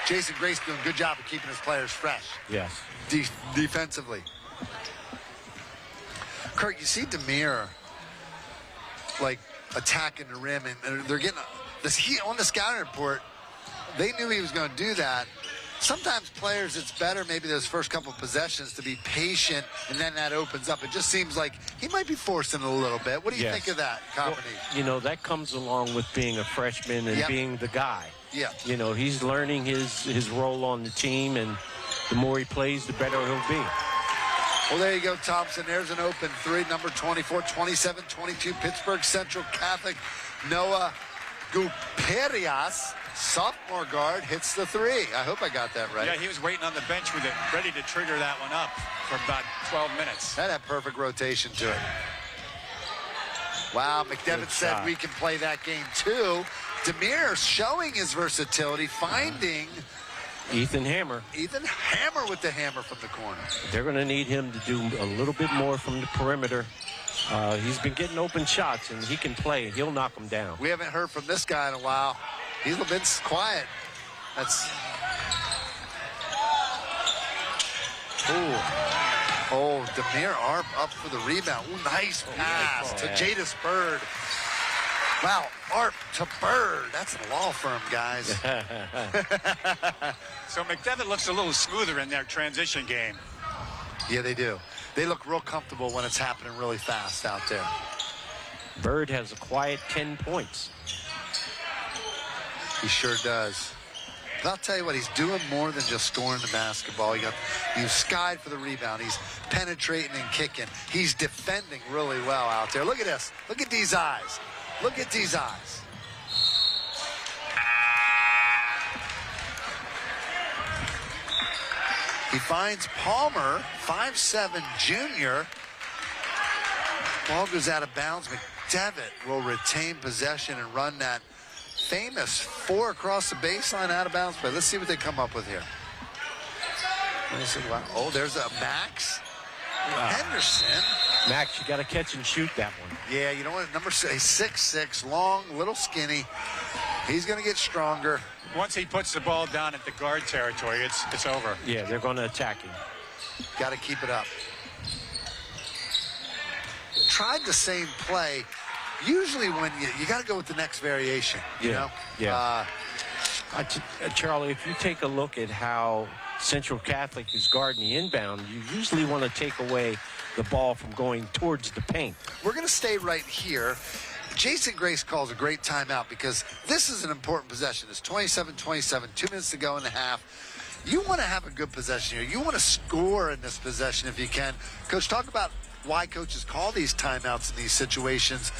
Jason Grace doing a good job of keeping his players fresh. Yes. Defensively. Kurt, you see Demir, like, attacking the rim, and they're getting on the scouting report. They knew he was going to do that. Sometimes players, it's better maybe those first couple of possessions to be patient, and then that opens up. It just seems like he might be forcing it a little bit. What do you think of that, Company? Well, that comes along with being a freshman and being the guy. Yeah. He's learning his role on the team, and the more he plays, the better he'll be. Well, there you go, Thompson. There's an open three, number 24, 27-22, Pittsburgh Central Catholic. Noah Guperias, sophomore guard, hits the three. I hope I got that right. Yeah, he was waiting on the bench with it, ready to trigger that one up for about 12 minutes. That had perfect rotation to it. Wow, Mcdevitt said we can play that game too. Demir showing his versatility, finding Ethan Hammer. Ethan Hammer with the hammer from the corner. They're going to need him to do a little bit more from the perimeter. He's been getting open shots, and he can play. He'll knock them down. We haven't heard from this guy in a while. He's been quiet. That's... Ooh. Oh, Demir Arp up for the rebound. Ooh, nice pass to Jadis Bird. Wow, Arp to Bird. That's a law firm, guys. So Mcdevitt looks a little smoother in their transition game. Yeah, they do. They look real comfortable when it's happening really fast out there. Bird has a quiet 10 points. He sure does. But I'll tell you what, he's doing more than just scoring the basketball. He's skied for the rebound. He's penetrating and kicking. He's defending really well out there. Look at this. Look at these eyes. Look at these eyes. He finds Palmer, 5'7" junior. Ball goes out of bounds. Mcdevitt will retain possession and run that famous 4 across the baseline out of bounds play. Let's see what they come up with here. Oh, there's a Max Henderson. Max, you got to catch and shoot that one. Yeah, you know what? Number 6'6", long, little skinny. He's going to get stronger. Once he puts the ball down at the guard territory, it's over. Yeah, they're going to attack him. Got to keep it up. Tried the same play. Usually when you got to go with the next variation, you know? Yeah. Charlie, if you take a look at how Central Catholic is guarding the inbound, you usually want to take away the ball from going towards the paint. We're going to stay right here. Jason Grace calls a great timeout because this is an important possession. It's 27-27, 2 minutes to go in the half. You want to have a good possession here. You want to score in this possession if you can. Coach, talk about why coaches call these timeouts in these situations.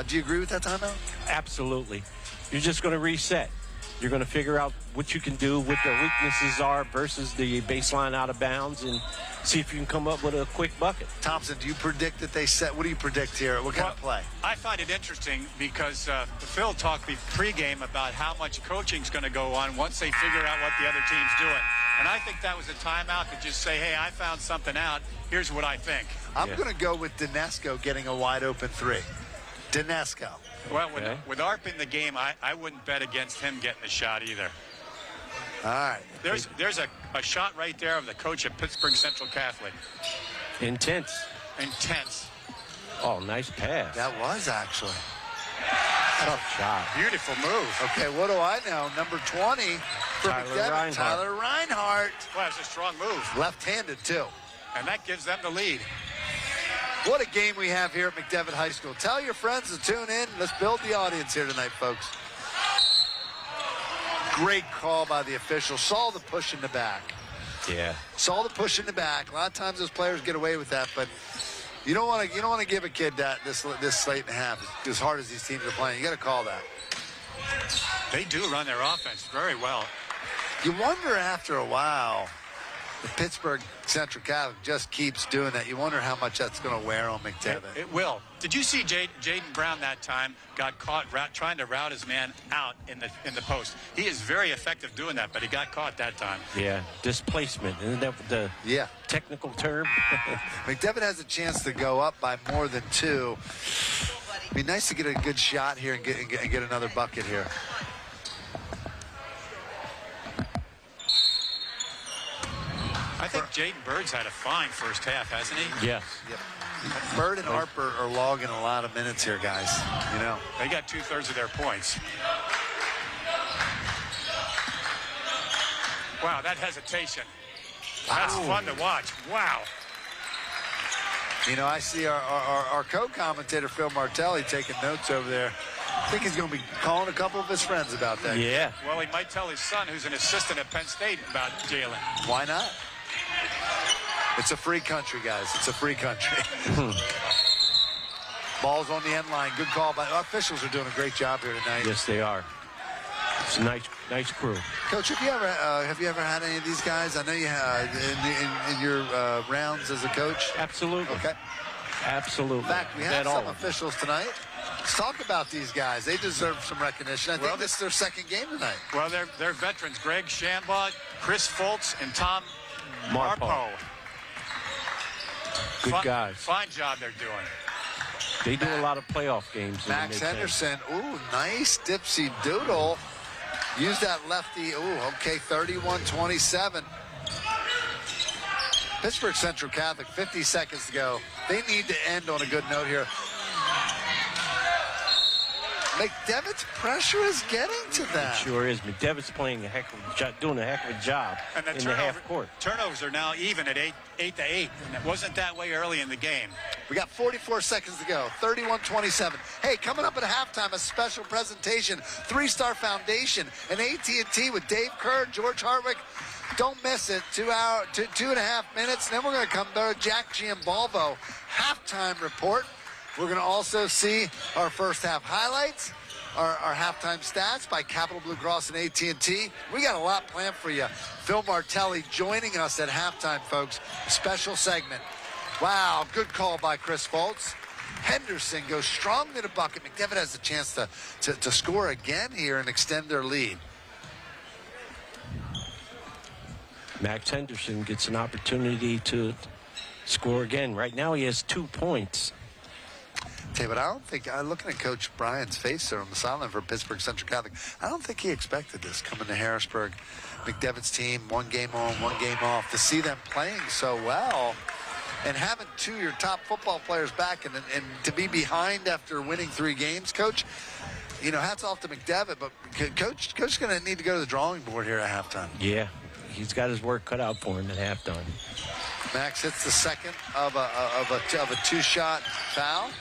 Do you agree with that timeout? Absolutely. You're just going to reset. You're going to figure out what you can do, what the weaknesses are versus the baseline out of bounds, and see if you can come up with a quick bucket. Thompson, do you predict that they set? What do you predict here? What kind of play? I find it interesting because Phil talked pregame about how much coaching's going to go on once they figure out what the other team's doing. And I think that was a timeout to just say, hey, I found something out. Here's what I think. I'm going to go with Dinesco getting a wide open 3. Dinesco. Well, with Arp in the game, I wouldn't bet against him getting the shot either. All right. There's a shot right there of the coach at Pittsburgh Central Catholic. Intense. Oh, nice pass. That was actually. Tough shot. Beautiful move. Okay, what do I know? Number 20 for Mcdevitt, Tyler Reinhardt. Well, it's a strong move. Left-handed, too. And that gives them the lead. What a game we have here at Mcdevitt High School. Tell your friends to tune in. Let's build the audience here tonight, folks. Great call by the official. Saw the push in the back. Yeah. Saw the push in the back. A lot of times those players get away with that, but you don't want to give a kid that this late in the half as hard as these teams are playing. You got to call that. They do run their offense very well. You wonder after a while, the Pittsburgh Central Catholic just keeps doing that. You wonder how much that's going to wear on Mcdevitt. It will. Did you see Jaden Brown that time got caught trying to route his man out in the post? He is very effective doing that, but he got caught that time. Yeah, displacement. Isn't that the technical term? Mcdevitt has a chance to go up by more than 2. It'd be nice to get a good shot here and get another bucket here. I think Jaden Bird's had a fine first half, hasn't he? Yes. Yep. Bird and Harper are logging a lot of minutes here, guys. You know. They got 2/3 of their points. Wow, that hesitation. That's fun to watch. Wow. You know, I see our co-commentator, Phil Martelli, taking notes over there. I think he's going to be calling a couple of his friends about that. Yeah. Well, he might tell his son, who's an assistant at Penn State, about Jalen. Why not? It's a free country, guys. It's a free country. Ball's on the end line. Good call. But our officials are doing a great job here tonight. Yes, they are. It's a nice crew. Coach, have you ever had any of these guys? I know you have in your rounds as a coach. Absolutely. Okay. Absolutely. In fact, we had some officials tonight. Let's talk about these guys. They deserve some recognition. I think this is their second game tonight. Well, they're veterans. Greg Shambaugh, Chris Foltz, and Tom Marpo. Good guys. Fine job they're doing. They do a lot of playoff games. Max Henderson, ooh, nice dipsy doodle. Use that lefty, ooh, okay, 31-27. Pittsburgh Central Catholic, 50 seconds to go. They need to end on a good note here. Mcdevitt's pressure is getting to them. It sure is. Mcdevitt's playing doing a heck of a job in the half court. Turnovers are now even at 8-8, and it wasn't that way early in the game. We got 44 seconds to go, 31-27. Hey, coming up at halftime, a special presentation, 3-Star Foundation, and AT&T with Dave Kerr, George Hartwick. Don't miss it. 2.5 minutes, and then we're going to come to Jack Giambalvo halftime report. We're going to also see our first half highlights, our halftime stats by Capital Blue Cross and AT&T. We got a lot planned for you. Phil Martelli joining us at halftime, folks. Special segment. Wow, good call by Chris Foltz. Henderson goes strong to the bucket. Mcdevitt has a chance to score again here and extend their lead. Max Henderson gets an opportunity to score again. Right now he has 2 points. But I don't think, looking at Coach Brian's face there on the sideline for Pittsburgh Central Catholic, I don't think he expected this coming to Harrisburg. McDevitt's team, 1 game on, 1 game off. To see them playing so well and having 2 of your top football players back and to be behind after winning 3 games, Coach, you know, hats off to McDevitt, but Coach is going to need to go to the drawing board here at halftime. Yeah, he's got his work cut out for him at halftime. Max hits the second of a 2-shot foul.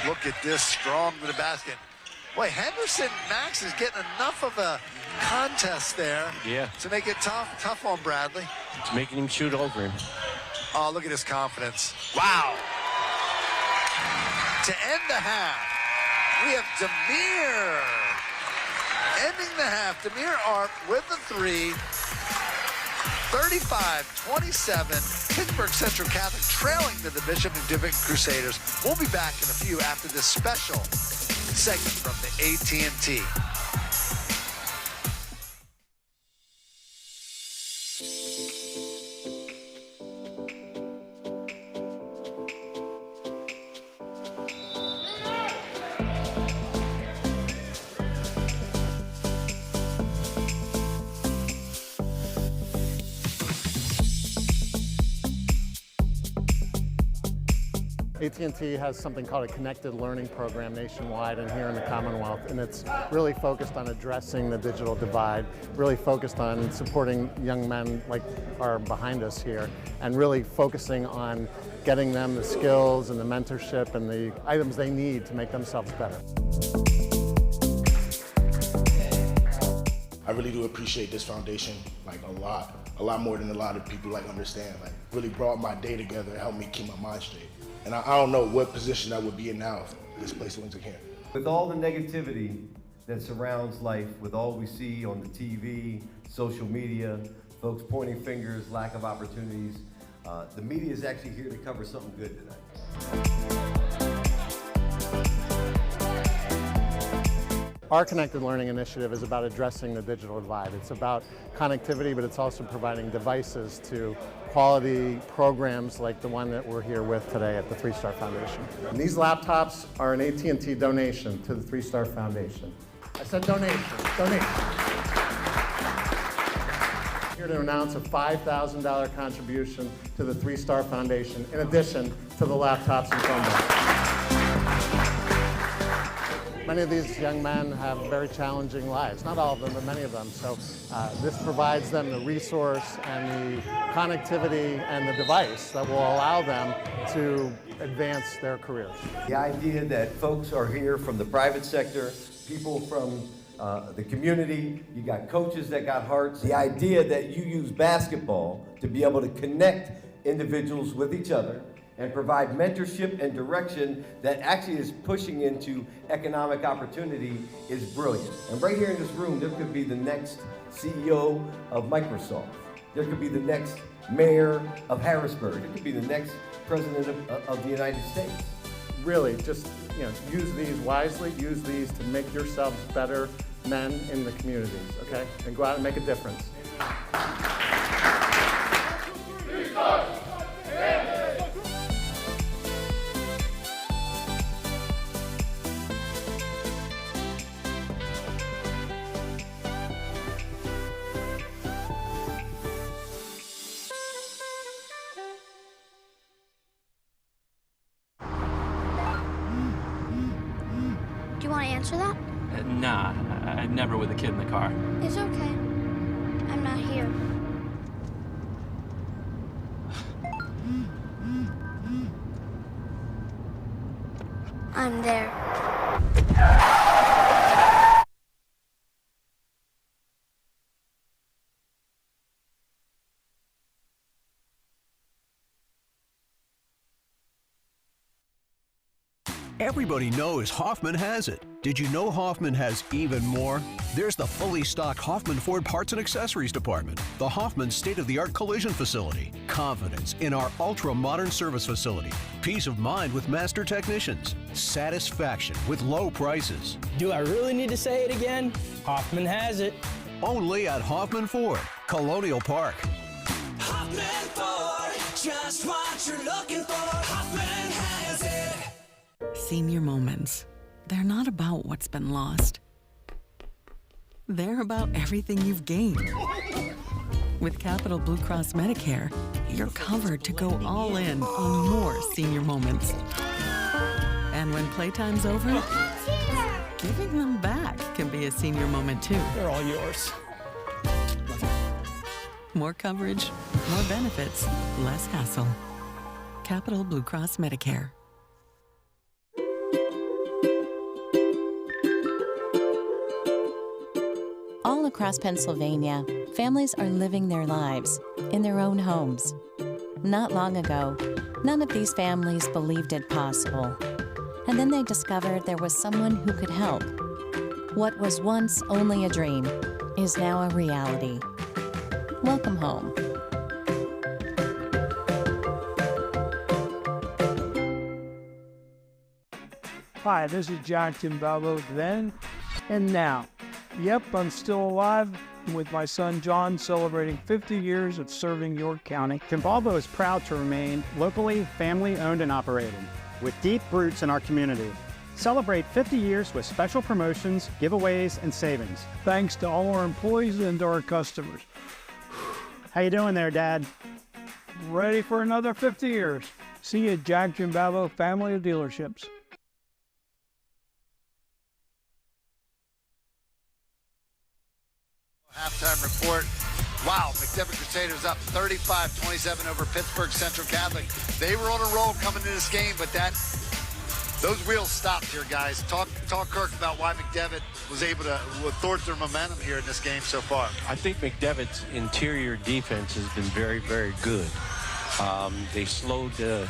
Look at this, strong to the basket. Boy, Henderson, Max is getting enough of a contest there to make it tough on Bradley. It's making him shoot over him. Oh, look at his confidence. Wow. To end the half, we have Demir. Ending the half, Demir Arp with the 3. 35-27, Pittsburgh Central Catholic trailing to the Bishop Mcdevitt Crusaders. We'll be back in a few after this special segment from the AT&T. AT&T has something called a connected learning program nationwide and here in the Commonwealth, and it's really focused on addressing the digital divide, really focused on supporting young men like are behind us here, and really focusing on getting them the skills and the mentorship and the items they need to make themselves better. I really do appreciate this foundation, like a lot more than a lot of people understand. Like, really brought my day together and helped me keep my mind straight. And I don't know what position I would be in now if this place wasn't here. With all the negativity that surrounds life, with all we see on the TV, social media, folks pointing fingers, lack of opportunities, the media is actually here to cover something good tonight. Our Connected Learning Initiative is about addressing the digital divide. It's about connectivity, but it's also providing devices to quality programs like the one that we're here with today at the 3-Star Foundation. And these laptops are an AT&T donation to the 3-Star Foundation. I said donation, donation. Here to announce a $5,000 contribution to the 3-Star Foundation, in addition to the laptops and Chromebooks. Many of these young men have very challenging lives. Not all of them, but many of them. So this provides them the resource and the connectivity and the device that will allow them to advance their careers. The idea that folks are here from the private sector, people from the community, you got coaches that got hearts. The idea that you use basketball to be able to connect individuals with each other and provide mentorship and direction that actually is pushing into economic opportunity is brilliant. And right here in this room, there could be the next CEO of Microsoft. There could be the next mayor of Harrisburg. There could be the next President of the United States. Really, just use these wisely. Use these to make yourselves better men in the communities. Okay, and go out and make a difference. Do you want to answer that? Nah, I'd never with a kid in the car. It's okay. I'm not here. I'm there. Everybody knows Hoffman has it. Did you know Hoffman has even more? There's the fully stocked Hoffman Ford Parts and Accessories Department, the Hoffman state-of-the-art collision facility, confidence in our ultra-modern service facility, peace of mind with master technicians, satisfaction with low prices. Do I really need to say it again? Hoffman has it. Only at Hoffman Ford, Colonial Park. Hoffman Ford, just what you're looking for. Hoffman has it. Senior moments. They're not about what's been lost. They're about everything you've gained. With Capital Blue Cross Medicare, you're covered to go all in on more senior moments. And when playtime's over, giving them back can be a senior moment too. They're all yours. More coverage, more benefits, less hassle. Capital Blue Cross Medicare. All across Pennsylvania, families are living their lives in their own homes. Not long ago, none of these families believed it possible. And then they discovered there was someone who could help. What was once only a dream is now a reality. Welcome home. Hi, this is John Timbalbo then and now. Yep, I'm still alive with my son John celebrating 50 years of serving York County. Timbalbo is proud to remain locally family-owned and operated, with deep roots in our community. Celebrate 50 years with special promotions, giveaways, and savings. Thanks to all our employees and our customers. How you doing there, Dad? Ready for another 50 years. See you at Jack Timbalbo Family of Dealerships. Halftime report. Wow, Mcdevitt Crusaders up 35-27 over Pittsburgh Central Catholic. They were on a roll coming into this game, but those wheels stopped here, guys. Talk Kirk about why Mcdevitt was able to thwart their momentum here in this game so far. I think Mcdevitt's interior defense has been very, very good. They slowed the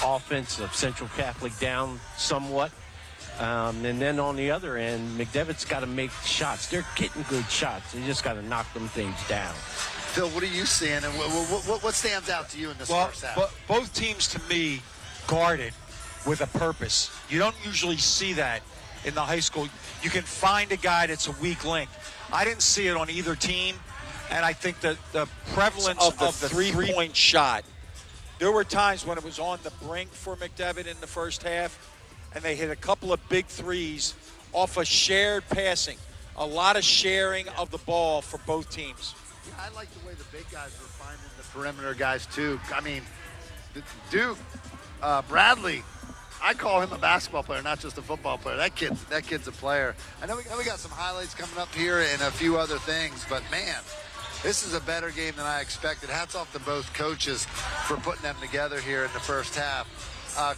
offense of Central Catholic down somewhat. And then on the other end, Mcdevitt's got to make shots. They're getting good shots. They just got to knock them things down. Phil, what are you seeing, and what stands out to you in this first half? Both teams, to me, guarded with a purpose. You don't usually see that in the high school. You can find a guy that's a weak link. I didn't see it on either team, and I think that the prevalence of the three-point shot, there were times when it was on the brink for Mcdevitt in the first half, and they hit a couple of big threes off of shared passing. A lot of sharing of the ball for both teams. Yeah, I like the way the big guys were finding the perimeter guys, too. I mean, Duke, Bradley, I call him a basketball player, not just a football player. That kid's a player. I know we got some highlights coming up here and a few other things, but, man, this is a better game than I expected. Hats off to both coaches for putting them together here in the first half.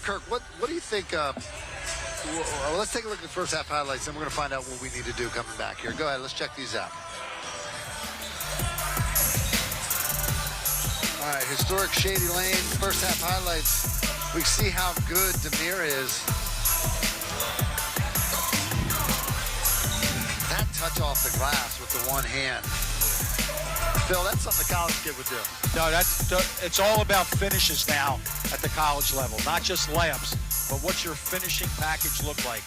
Kirk, what do you think? Well, let's take a look at the first half highlights, and we're going to find out what we need to do coming back here. Go ahead, let's check these out. All right, historic Shady Lane, first half highlights. We see how good Demir is. That touch off the glass with the one hand. Phil, that's something a college kid would do. No, it's all about finishes now. at the college level. Not just layups, but what's your finishing package look like?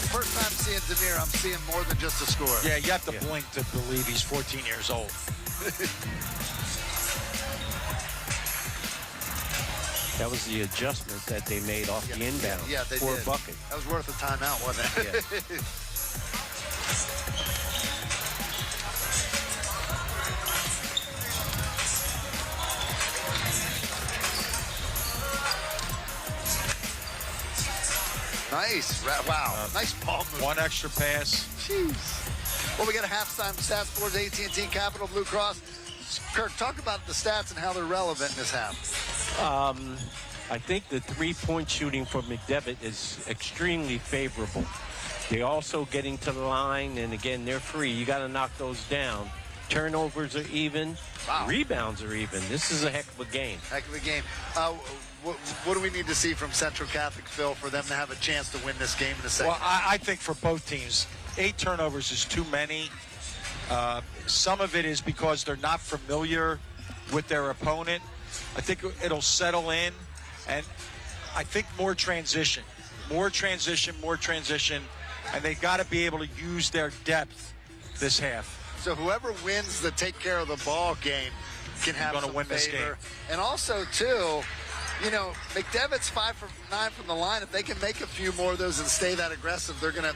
First time seeing Demir, I'm seeing more than just a score. Yeah, you have to blink to believe he's 14 years old. That was the adjustment that they made off the inbound for a bucket. That was worth a timeout, wasn't it? Yeah. Nice. Wow. Nice ball move. One extra pass. Jeez. Well, we got a halftime stats for AT&T Capital Blue Cross. Kirk, talk about the stats and how they're relevant in this half. I think the three-point shooting for Mcdevitt is extremely favorable. They're also getting to the line, and again, they're free. You got to knock those down. Turnovers are even. Wow. Rebounds are even. This is a heck of a game. Heck of a game. What do we need to see from Central Catholic, Phil, for them to have a chance to win this game in the second? Well, I think for both teams, 8 turnovers is too many. Some of it is because they're not familiar with their opponent. I think it'll settle in, and I think more transition, and they've got to be able to use their depth this half. So whoever wins the take care of the ball game can have some win this game. And also, too, you know, Mcdevitt's 5 for 9 from the line. If they can make a few more of those and stay that aggressive, they're gonna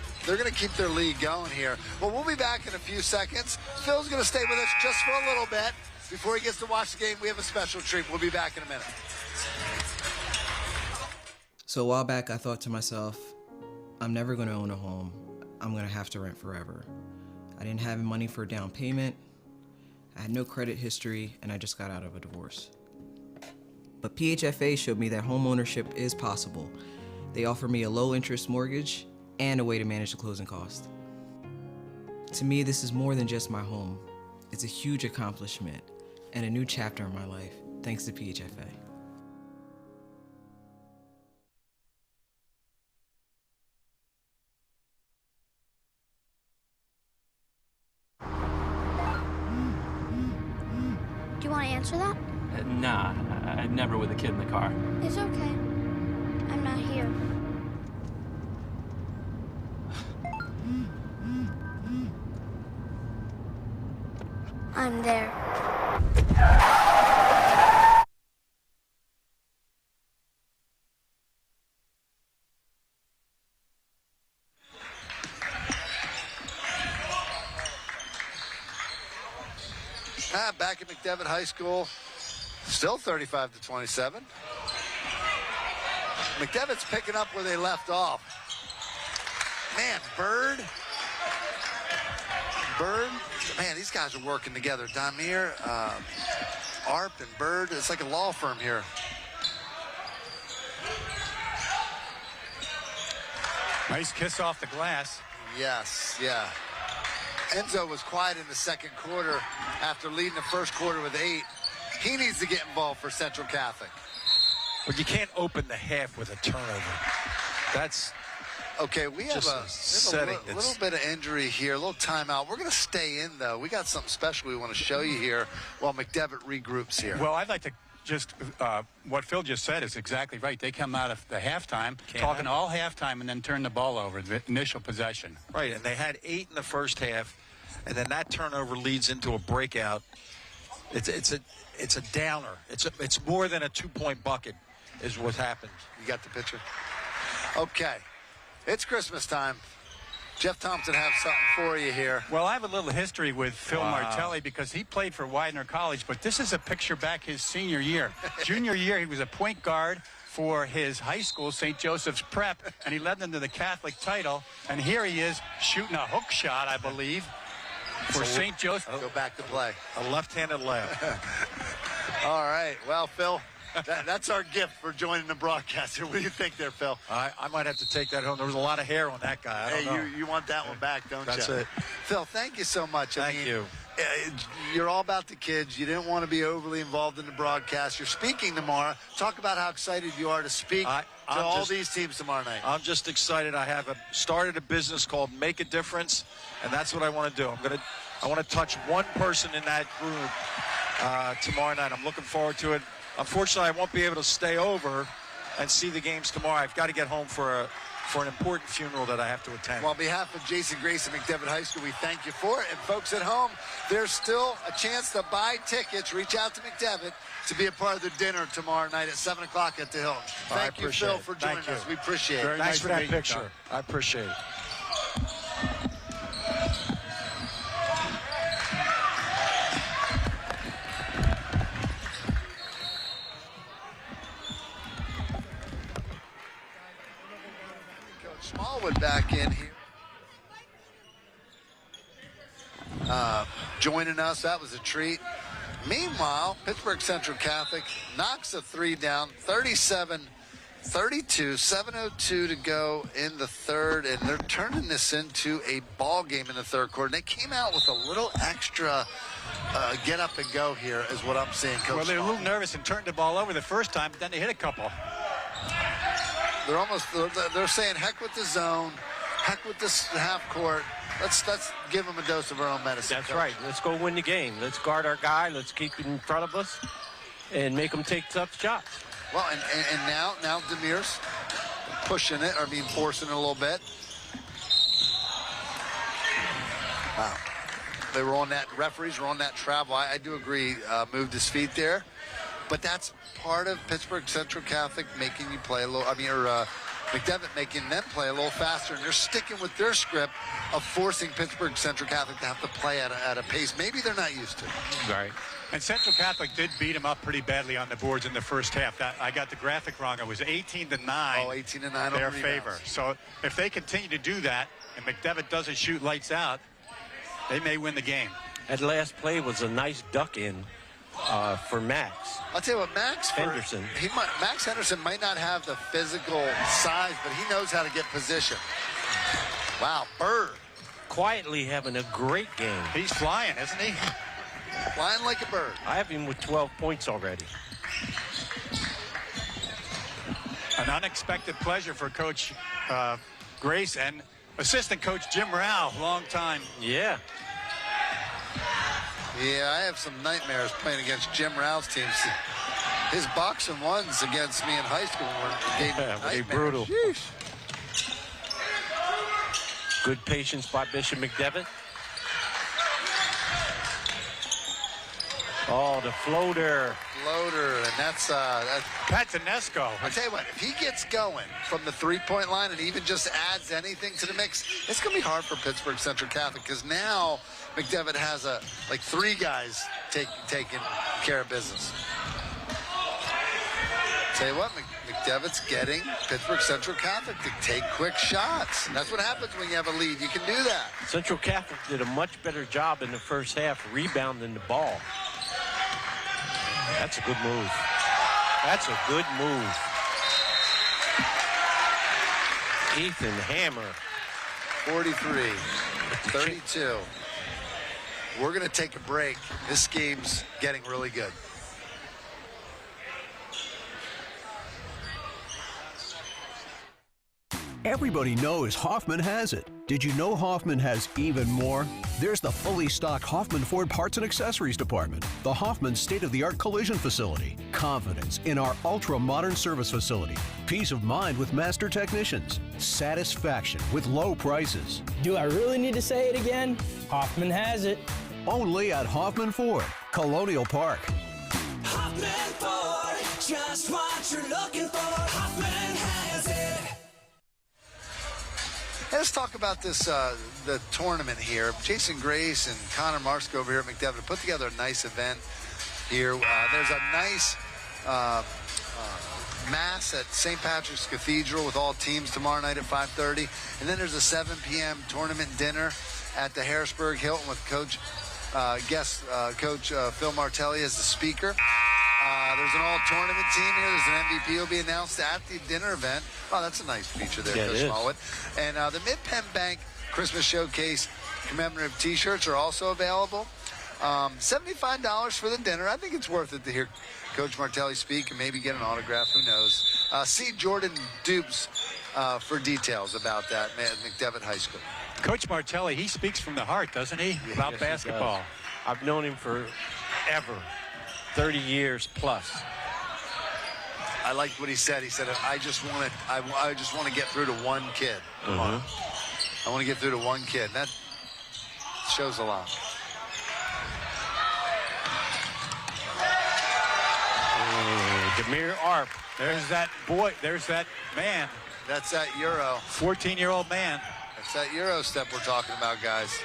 keep their lead going here. Well, we'll be back in a few seconds. Phil's gonna stay with us just for a little bit before he gets to watch the game. We have a special treat. We'll be back in a minute. So a while back, I thought to myself, I'm never gonna own a home. I'm gonna have to rent forever. I didn't have money for a down payment. I had no credit history, and I just got out of a divorce. But PHFA showed me that home ownership is possible. They offer me a low-interest mortgage and a way to manage the closing cost. To me, this is more than just my home. It's a huge accomplishment and a new chapter in my life, thanks to PHFA. Do you want to answer that? Nah, never with a kid in the car. It's okay. I'm not here. I'm there. Back at Mcdevitt High School, still 35-27. Mcdevitt's picking up where they left off. Man, Bird. Man, these guys are working together. Damir, Arp, and Bird. It's like a law firm here. Nice kiss off the glass. Yes, yeah. Enzo was quiet in the second quarter after leading the first quarter with 8. He needs to get involved for Central Catholic. But you can't open the half with a turnover. That's okay. We have a little bit of injury here, a little timeout. We're going to stay in, though. We got something special we want to show you here while Mcdevitt regroups here. Well, I'd like to just, what Phil just said is exactly right. They come out of the halftime, talking all halftime, and then turn the ball over, the initial possession. Right, and they had 8 in the first half, and then that turnover leads into a breakout. It's a downer. It's more than a 2-point bucket is what happened. You got the picture? Okay. It's Christmas time. Jeff Thompson has something for you here. Well, I have a little history with Phil Martelli because he played for Widener College, but this is a picture back his senior year. Junior year, he was a point guard for his high school, St. Joseph's Prep, and he led them to the Catholic title. And here he is shooting a hook shot, I believe, for St. Joseph. Go back to play. A left-handed layup. All right. Well, Phil, that's our gift for joining the broadcast here. What do you think there, Phil? I might have to take that home. There was a lot of hair on that guy. I don't know. You want that one back, don't you? That's it. Phil, thank you so much. Thank you. You're all about the kids. You didn't want to be overly involved in the broadcast. You're speaking tomorrow. Talk about how excited you are to speak to all these teams tomorrow night. I'm just excited. I have started a business called Make a Difference, and that's what I want to do. I want to touch one person in that group tomorrow night. I'm looking forward to it. Unfortunately, I won't be able to stay over and see the games tomorrow. I've got to get home for an important funeral that I have to attend. Well, on behalf of Jason Grace and Mcdevitt High School, we thank you for it. And folks at home, there's still a chance to buy tickets. Reach out to Mcdevitt to be a part of the dinner tomorrow night at 7 o'clock at the Hilton. Thank you, Phil, for joining us. We appreciate it. Thanks for that picture. I appreciate it. Smallwood back in here. Joining us, that was a treat. Meanwhile, Pittsburgh Central Catholic knocks a 3 down, 37-32, 7:02 to go in the third, and they're turning this into a ball game in the third quarter. And they came out with a little extra get up and go here, is what I'm seeing, Coach. Well, they're a little nervous and turned the ball over the first time, but then they hit a couple. They're saying heck with the zone, heck with this half court. Let's give them a dose of our own medicine. That's right. Let's go win the game. Let's guard our guy. Let's keep him in front of us and make him take tough shots. Well, and now Demir's pushing it, or forcing it a little bit. Wow. They were on that, referees were on that travel. I do agree, moved his feet there. But that's part of Pittsburgh Central Catholic making you play a little, Mcdevitt making them play a little faster, and they're sticking with their script of forcing Pittsburgh Central Catholic to have to play at a pace maybe they're not used to. Right. And Central Catholic did beat them up pretty badly on the boards in the first half. I got the graphic wrong. It was 18-9. Oh, 18-9 their favor. So if they continue to do that, and Mcdevitt doesn't shoot lights out, they may win the game. That last play was a nice duck in for Max. I'll tell you what, Max Henderson might not have the physical size, but he knows how to get position. Wow, Bird. Quietly having a great game. He's flying, isn't he? Flying like a bird. I have him with 12 points already. An unexpected pleasure for Coach Grace and assistant coach Jim Rao, long time. Yeah. Yeah, I have some nightmares playing against Jim Rao's teams. His boxing ones against me in high school were brutal. Sheesh. Good patience by Bishop Mcdevitt. Oh, the floater. And that's Patanesco. I tell you what, if he gets going from the three-point line and even just adds anything to the mix, it's going to be hard for Pittsburgh Central Catholic, because now Mcdevitt has like 3 guys taking care of business. Tell you what, McDevitt's getting Pittsburgh Central Catholic to take quick shots. That's what happens when you have a lead. You can do that. Central Catholic did a much better job in the first half rebounding the ball. That's a good move. That's a good move. Ethan Hammer. 43-32. We're going to take a break. This game's getting really good. Everybody knows Hoffman has it. Did you know Hoffman has even more? There's the fully stocked Hoffman Ford Parts and Accessories Department, the Hoffman state-of-the-art collision facility, confidence in our ultra-modern service facility, peace of mind with master technicians, satisfaction with low prices. Do I really need to say it again? Hoffman has it. Only at Hoffman Ford, Colonial Park. Hoffman Ford, just what you're looking for. Hoffman has it. Let's talk about this, the tournament here. Jason Grace and Connor Marsko over here at Mcdevitt put together a nice event here. There's a nice mass at St. Patrick's Cathedral with all teams tomorrow night at 5:30. And then there's a 7 p.m. tournament dinner at the Harrisburg Hilton with Coach Phil Martelli as the speaker. There's an all-tournament team here. There's an MVP will be announced at the dinner event. Oh, that's a nice feature there, Chris Smallwood. And the Mid-Penn Bank Christmas Showcase commemorative T-shirts are also available. $75 for the dinner. I think it's worth it to hear Coach Martelli speak and maybe get an autograph. Who knows? See Jordan Dupes for details about that at Mcdevitt High School. Coach Martelli, he speaks from the heart, doesn't he? About basketball. I've known him for ever. 30 years plus. I liked what he said. He said, I just want to get through to one kid. Come on. I want to get through to one kid. That shows a lot. Demir Arp. There's that boy. There's that man. That's that Euro. 14-year-old man. That's that Euro step we're talking about, guys.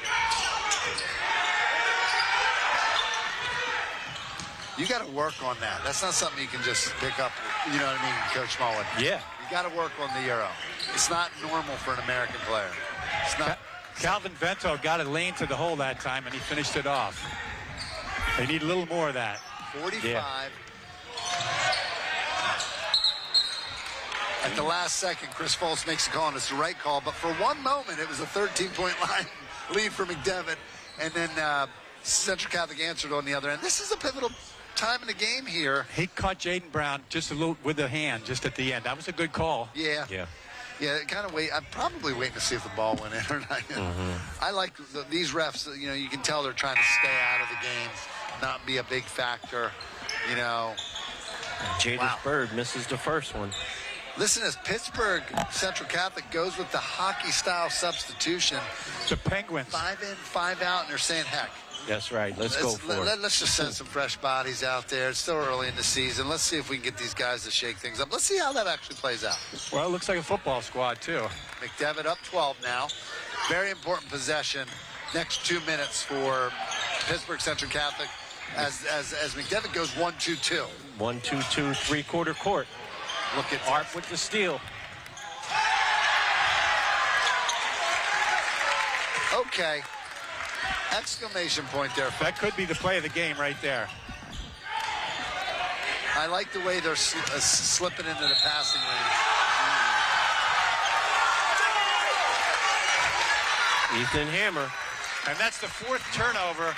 You got to work on that. That's not something you can just pick up, you know what I mean, Coach Mullen? Yeah. You got to work on the Euro. It's not normal for an American player. It's not. Calvin Vento got it lean to the hole that time, and he finished it off. They need a little more of that. 45. Yeah. At the last second, Chris Fultz makes a call, and it's the right call. But for one moment, it was a 13-point line lead for Mcdevitt. And then Central Catholic answered on the other end. This is a pivotal time in the game here. He caught Jaden Brown just a little with the hand just at the end. That was a good call. Yeah. Yeah, kind of wait. I'm probably waiting to see if the ball went in or not. I like these refs. You know, you can tell they're trying to stay out of the game, not be a big factor. You know. Jadis Bird misses the first one. Listen, as Pittsburgh Central Catholic goes with the hockey-style substitution. The Penguins. 5 in, 5 out, and they're saying, heck. That's right. Let's go for it. Let's just send some fresh bodies out there. It's still early in the season. Let's see if we can get these guys to shake things up. Let's see how that actually plays out. Well, it looks like a football squad, too. Mcdevitt up 12 now. Very important possession. Next 2 minutes for Pittsburgh Central Catholic as Mcdevitt goes 1-2-2. 1-2-2, three-quarter court. Look at Arp with the steal. Okay. Exclamation point there. That could be the play of the game right there. I like the way they're slipping into the passing lane. Ethan Hammer. And that's the 4th turnover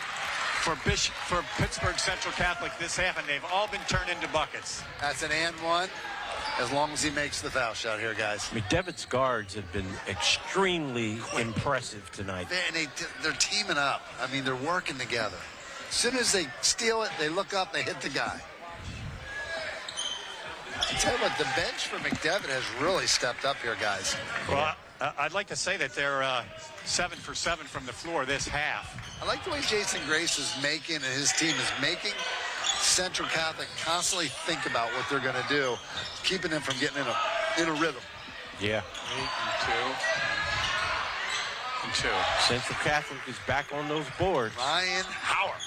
for Pittsburgh Central Catholic this half, and they've all been turned into buckets. That's an and one, as long as he makes the foul shot here, guys. McDevitt's guards have been extremely impressive tonight. They're teaming up. I mean, they're working together. As soon as they steal it, they look up, they hit the guy. I tell you what, the bench for Mcdevitt has really stepped up here, guys. Well, I'd like to say that they're 7 for 7 from the floor this half. I like the way Jason Grace is making, and his team is making Central Catholic constantly think about what they're going to do, keeping them from getting in a rhythm. Yeah. 8 and 2. Central Catholic is back on those boards. Ryan Howard.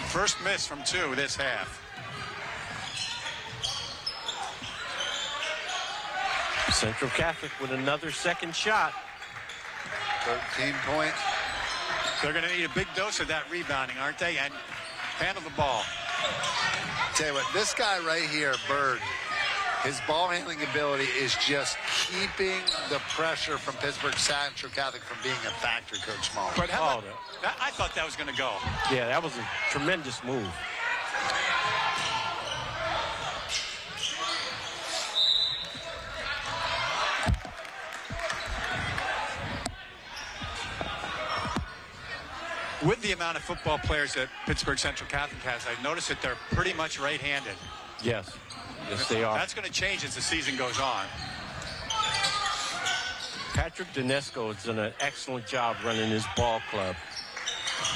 First miss from 2 this half. Central Catholic with another second shot. 13 point. They're going to need a big dose of that rebounding, aren't they? And handle the ball. Tell you what, this guy right here, Bird, his ball handling ability is just keeping the pressure from Pittsburgh Central Catholic from being a factor, Coach Small. But how about that? I thought that was going to go. Yeah, that was a tremendous move. With the amount of football players that Pittsburgh Central Catholic has, I've noticed that they're pretty much right-handed. Yes. Yes, they are. That's going to change as the season goes on. Patrick Donesco has done an excellent job running his ball club.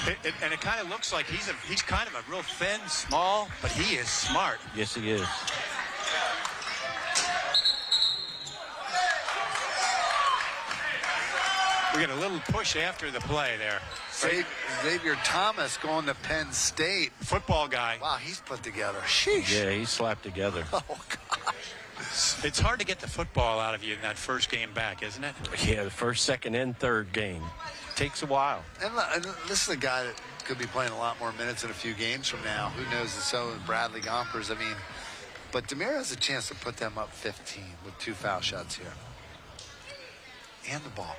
And it kind of looks like he's kind of a real thin, small, but he is smart. Yes, he is. We get a little push after the play there. Xavier Thomas going to Penn State. Football guy. Wow, he's put together. Sheesh. Yeah, he's slapped together. Oh, gosh. It's hard to get the football out of you in that first game back, isn't it? Yeah, the first, second, and third game. Takes a while. And this is a guy that could be playing a lot more minutes in a few games from now. Who knows? And so is Bradley Gompers. I mean, but Demir has a chance to put them up 15 with 2 foul shots here. And the ball.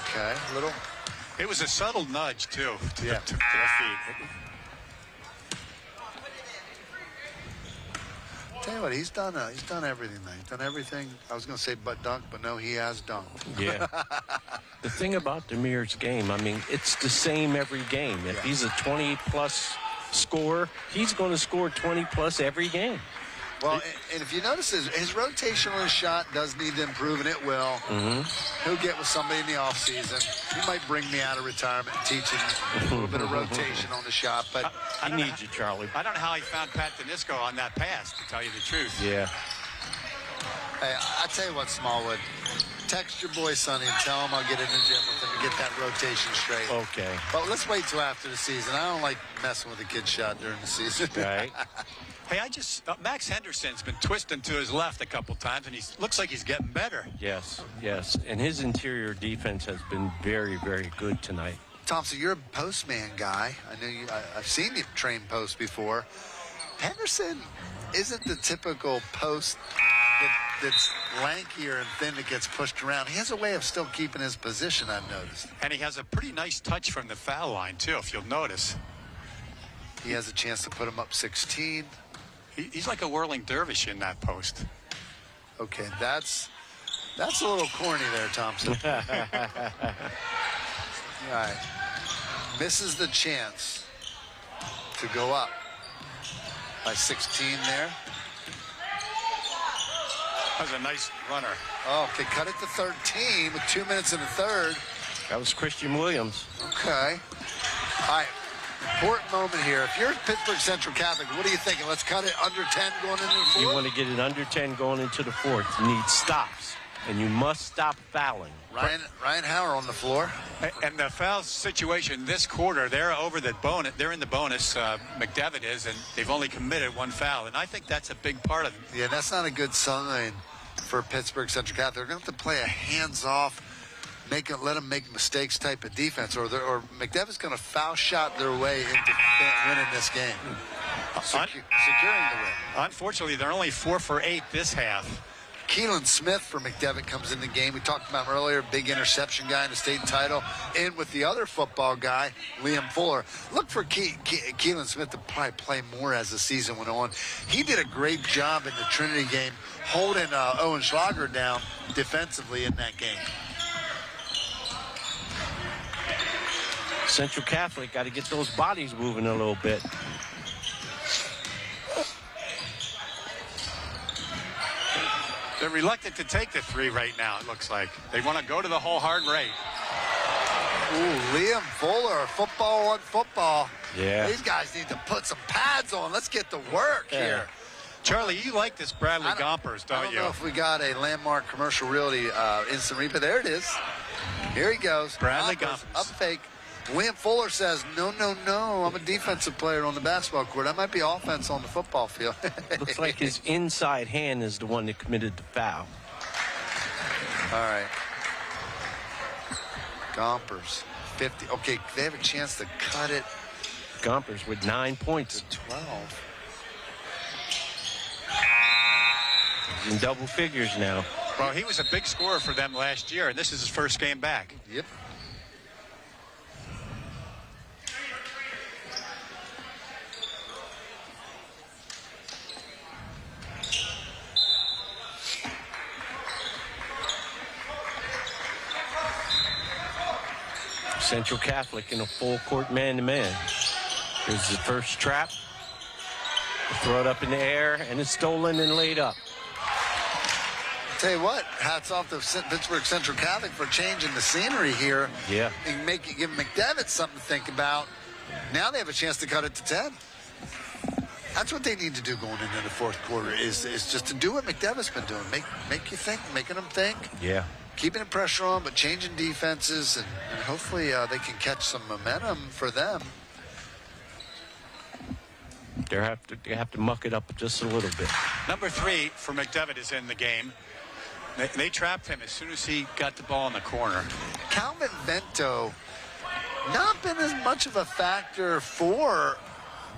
Okay, little. It was a subtle nudge, too, to the feet. Tell you what, he's done everything. He's done everything. I was going to say but dunk, but no, he has dunked. Yeah. The thing about Demir's game, I mean, it's the same every game. If he's a 20-plus scorer, he's going to score 20-plus every game. Well, and if you notice, his rotation on his shot does need to improve, and it will. He'll get with somebody in the offseason. He might bring me out of retirement and teach him a little bit of rotation on the shot, but he needs you, Charlie. I don't know how he found Pat Danisco on that pass, to tell you the truth. Yeah. Hey, I tell you what, Smallwood, text your boy Sonny and tell him I'll get in the gym with him to get that rotation straight. Okay. But let's wait till after the season. I don't like messing with a kid's shot during the season. Right. Hey, Max Henderson's been twisting to his left a couple times, and he looks like he's getting better. Yes, yes. And his interior defense has been very, very good tonight. Thompson, you're a postman guy. I know you. I've seen you train post before. Henderson isn't the typical post that's lankier and thin that gets pushed around. He has a way of still keeping his position, I've noticed. And he has a pretty nice touch from the foul line, too, if you'll notice. He has a chance to put him up 16. He's like a whirling dervish in that post. Okay, that's a little corny there, Thompson. All right. Misses the chance to go up by 16 there. That was a nice runner. Oh, okay, cut it to 13 with 2 minutes in the third. That was Christian Williams. Okay. All right. Important moment here. If you're Pittsburgh Central Catholic, what are you thinking? Let's cut it under 10 going into the fourth? You want to get it under 10 going into the fourth. You need stops, and you must stop fouling. Ryan Hauer on the floor. And the foul situation this quarter, they're over the bonus. They're in the bonus. Mcdevitt is, and they've only committed one foul. And I think that's a big part of it. Yeah, that's not a good sign for Pittsburgh Central Catholic. They're going to have to play a hands-off, let them make mistakes type of defense, or McDevitt's going to foul shot their way into winning this game, securing the win. Unfortunately, they're only 4 for 8 this half. Keelan Smith for Mcdevitt comes in the game. We talked about him earlier, big interception guy in the state title, in with the other football guy, Liam Fuller. Look for Keelan Smith to probably play more as the season went on. He did a great job in the Trinity game, holding Owen Schlager down defensively in that game. Central Catholic got to get those bodies moving a little bit. They're reluctant to take the 3 right now, it looks like. They want to go to the whole hard rate. Ooh, Liam Fuller, football on football. Yeah. These guys need to put some pads on. Let's get to work here. Charlie, you like this Bradley Gompers, don't you? I don't know if we got a Landmark Commercial Realty instant replay. There it is. Here he goes. Bradley Gompers. Up fake. Liam Fuller says, no, I'm a defensive player on the basketball court. I might be offense on the football field. Looks like his inside hand is the one that committed the foul. All right. Gompers, 50. Okay, they have a chance to cut it. Gompers with 9 points. 12. He's in double figures now. Well, he was a big scorer for them last year, and this is his first game back. Yep. Central Catholic in a full court man-to-man. Here's the first trap. Throw it up in the air, and it's stolen and laid up. Tell you what, hats off to Pittsburgh Central Catholic for changing the scenery here. Yeah. And give Mcdevitt something to think about. Now they have a chance to cut it to 10. That's what they need to do going into the fourth quarter is just to do what McDevitt's been doing. Make you think, making them think. Yeah. Keeping the pressure on, but changing defenses, and hopefully they can catch some momentum for them. They have to muck it up just a little bit. Number 3 for Mcdevitt is in the game. They trapped him as soon as he got the ball in the corner. Calvin Vento, not been as much of a factor for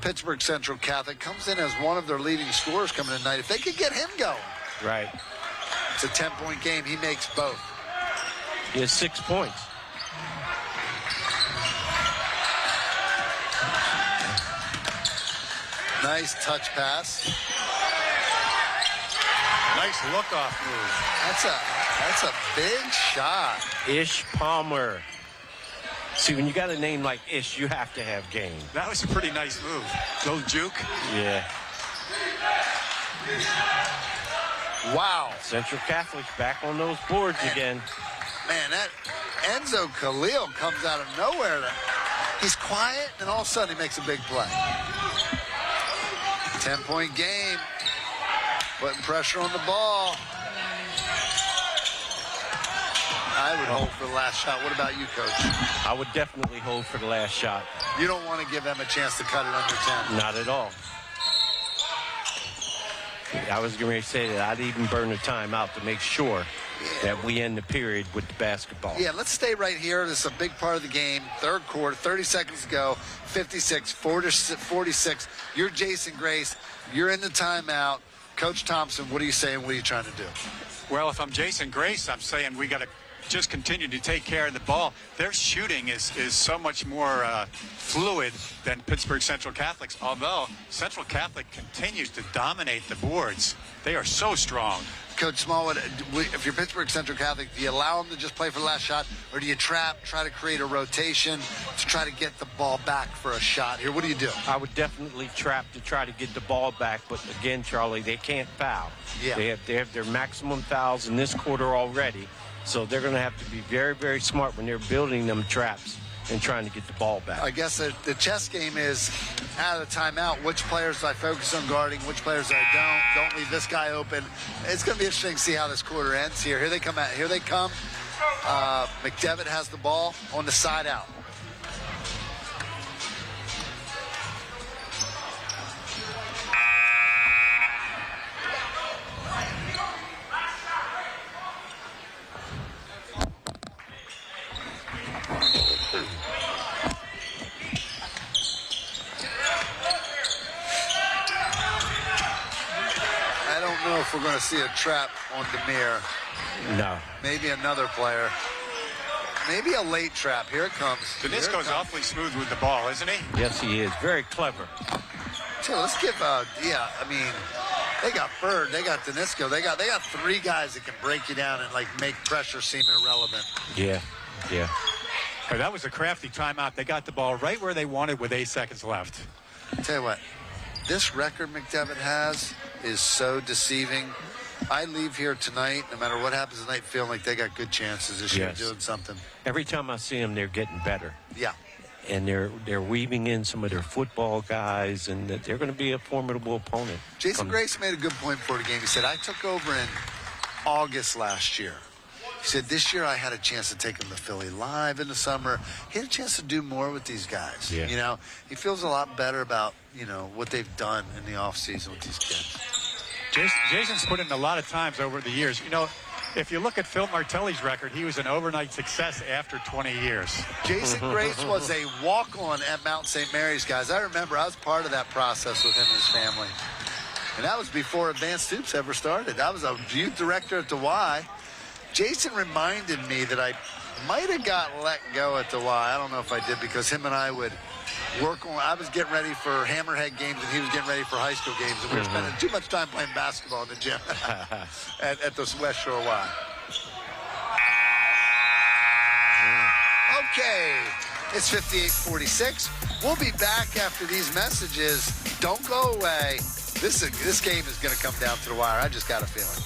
Pittsburgh Central Catholic. Comes in as one of their leading scorers coming tonight. If they could get him going. Right. It's a 10-point game. He makes both. He has 6 points. Nice touch pass. Nice look-off move. That's a big shot. Ish Palmer. See, when you got a name like Ish, you have to have game. That was a pretty nice move. Little juke. Yeah. Wow. Central Catholic's back on those boards again. Man, that Enzo Khalil comes out of nowhere. He's quiet, and all of a sudden he makes a big play. 10-point game. Putting pressure on the ball. I would hold for the last shot. What about you, Coach? I would definitely hold for the last shot. You don't want to give them a chance to cut it under 10. Not at all. I was going to say that I'd even burn the timeout to make sure that we end the period with the basketball. Yeah, let's stay right here. This is a big part of the game. Third quarter, 30 seconds to go, 56-46. You're Jason Grace. You're in the timeout. Coach Thompson, what are you saying? What are you trying to do? Well, if I'm Jason Grace, I'm saying we got to just continue to take care of the ball. Their shooting is so much more fluid than Pittsburgh Central Catholic's, although Central Catholic continues to dominate the boards. They are so strong. Coach Smallwood, if you're Pittsburgh Central Catholic, do you allow them to just play for the last shot, or do you try to create a rotation to try to get the ball back for a shot here? What do you do? I would definitely trap to try to get the ball back, but again, Charlie, they can't foul. Yeah. They have their maximum fouls in this quarter already, so they're going to have to be very, very smart when they're building them traps and trying to get the ball back. I guess the chess game is out of the timeout. Which players do I focus on guarding? Which players I don't? Don't leave this guy open. It's going to be interesting to see how this quarter ends here. Here they come out. Here they come. Mcdevitt has the ball on the side out. I don't know if we're going to see a trap on Demir. No. Maybe another player. Maybe a late trap. Here it comes. Danisco's awfully smooth with the ball, isn't he? Yes, he is. Very clever. So let's give they got Bird, they got Danisco, they got three guys that can break you down and like make pressure seem irrelevant. Yeah. But that was a crafty timeout. They got the ball right where they wanted with 8 seconds left. Tell you what, this record Mcdevitt has is so deceiving. I leave here tonight, no matter what happens tonight, feeling like they got good chances this year of doing something. Every time I see them, they're getting better. Yeah. And they're weaving in some of their football guys, and that they're going to be a formidable opponent. Jason Grace made a good point before the game. He said, I took over in August last year. He said, this year I had a chance to take him to Philly Live in the summer. He had a chance to do more with these guys. Yeah. You know, he feels a lot better about, what they've done in the offseason with these kids. Jason's put in a lot of times over the years. If you look at Phil Martelli's record, he was an overnight success after 20 years. Jason Grace was a walk-on at Mount St. Mary's, guys. I remember I was part of that process with him and his family. And that was before Advanced Hoops ever started. I was a youth director at the Y. Jason reminded me that I might have got let go at the Y. I don't know if I did, because him and I would work on. I was getting ready for Hammerhead games, and he was getting ready for high school games, and we were spending too much time playing basketball in the gym at the West Shore Y. Okay, it's 58-46. We'll be back after these messages. Don't go away. This game is going to come down to the wire. I just got a feeling.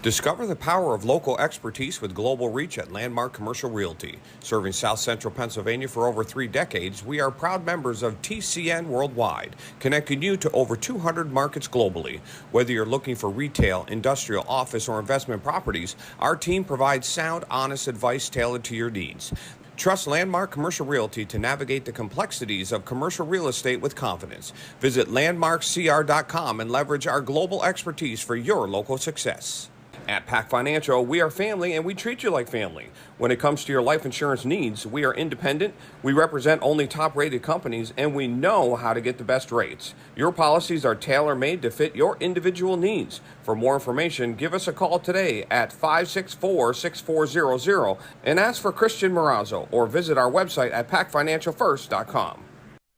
Discover the power of local expertise with global reach at Landmark Commercial Realty. Serving South Central Pennsylvania for over 3 decades, we are proud members of TCN Worldwide, connecting you to over 200 markets globally. Whether you're looking for retail, industrial, office, or investment properties, our team provides sound, honest advice tailored to your needs. Trust Landmark Commercial Realty to navigate the complexities of commercial real estate with confidence. Visit landmarkcr.com and leverage our global expertise for your local success. At Pac Financial, we are family and we treat you like family. When it comes to your life insurance needs, we are independent, we represent only top-rated companies, and we know how to get the best rates. Your policies are tailor-made to fit your individual needs. For more information, give us a call today at 564-6400 and ask for Christian Morazzo, or visit our website at pacfinancialfirst.com.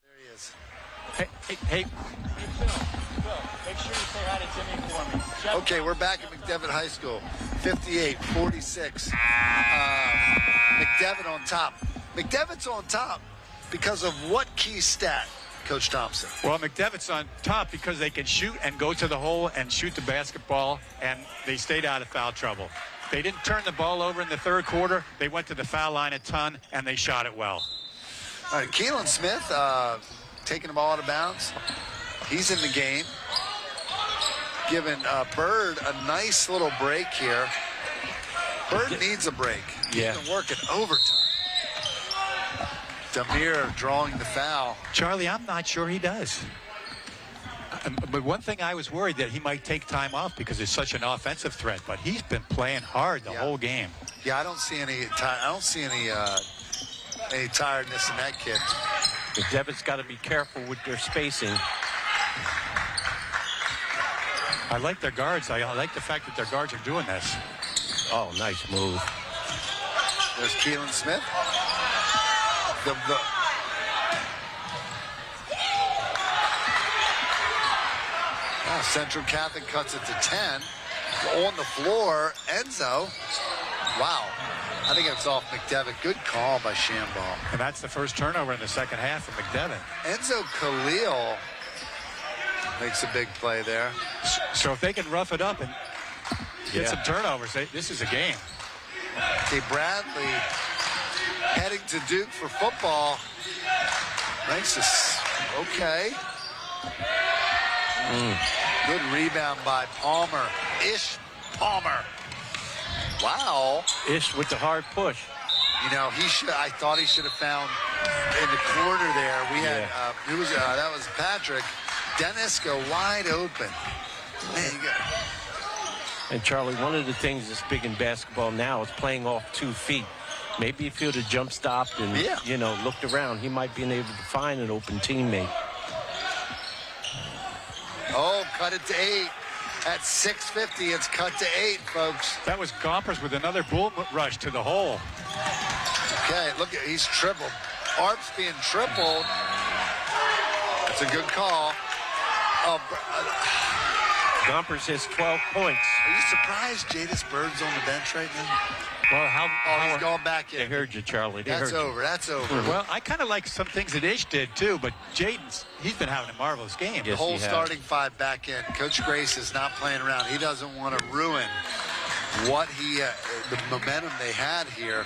There he is. Hey, Make sure you say hi to Timmy for me. Okay, we're back at Mcdevitt High School. 58-46. Mcdevitt on top. Mcdevitt's on top because of what key stat, Coach Thompson? Well, Mcdevitt's on top because they can shoot and go to the hole and shoot the basketball, and they stayed out of foul trouble. They didn't turn the ball over in the third quarter. They went to the foul line a ton, and they shot it well. All right, Keelan Smith taking the ball out of bounds. He's in the game. Giving Bird a nice little break here. Bird needs a break. Yeah. He's been working overtime. Demir drawing the foul. Charlie, I'm not sure he does. But one thing I was worried that he might take time off because he's such an offensive threat, but he's been playing hard the whole game. Yeah, I don't see any tiredness in that kid. Mcdevitt's got to be careful with their spacing. I like their guards. I like the fact that their guards are doing this. Oh, nice move. There's Keelan Smith. Central Catholic cuts it to 10. On the floor, Enzo. Wow. I think it's off Mcdevitt. Good call by Shambaugh. And that's the first turnover in the second half from Mcdevitt. Enzo Khalil makes a big play there. So if they can rough it up and get some turnovers, this is a game. Okay, Bradley heading to Duke for football. Nice. Okay. Good rebound by Palmer. Ish Palmer. Wow. Ish with the hard push. You know, I thought he should have found in the corner there. We had that was Patrick. Denisco wide open. Man, you got. And Charlie, one of the things that's big in basketball now is playing off 2 feet. Maybe if he would have jump stopped and looked around, he might be able to find an open teammate. Oh, cut it to 8. At 6:50, it's cut to 8, folks. That was Gompers with another bull rush to the hole. Okay, look at he's tripled. Arp's being tripled. That's a good call. Oh, Gompers has 12 points. Are you surprised Jadis Bird's on the bench right now? Well, he's going back in. They heard you, Charlie. That's over. That's over. Well, I kind of like some things that Ish did, too, but he's been having a marvelous game. The whole starting 5 back in. Coach Grace is not playing around. He doesn't want to ruin what the momentum they had here.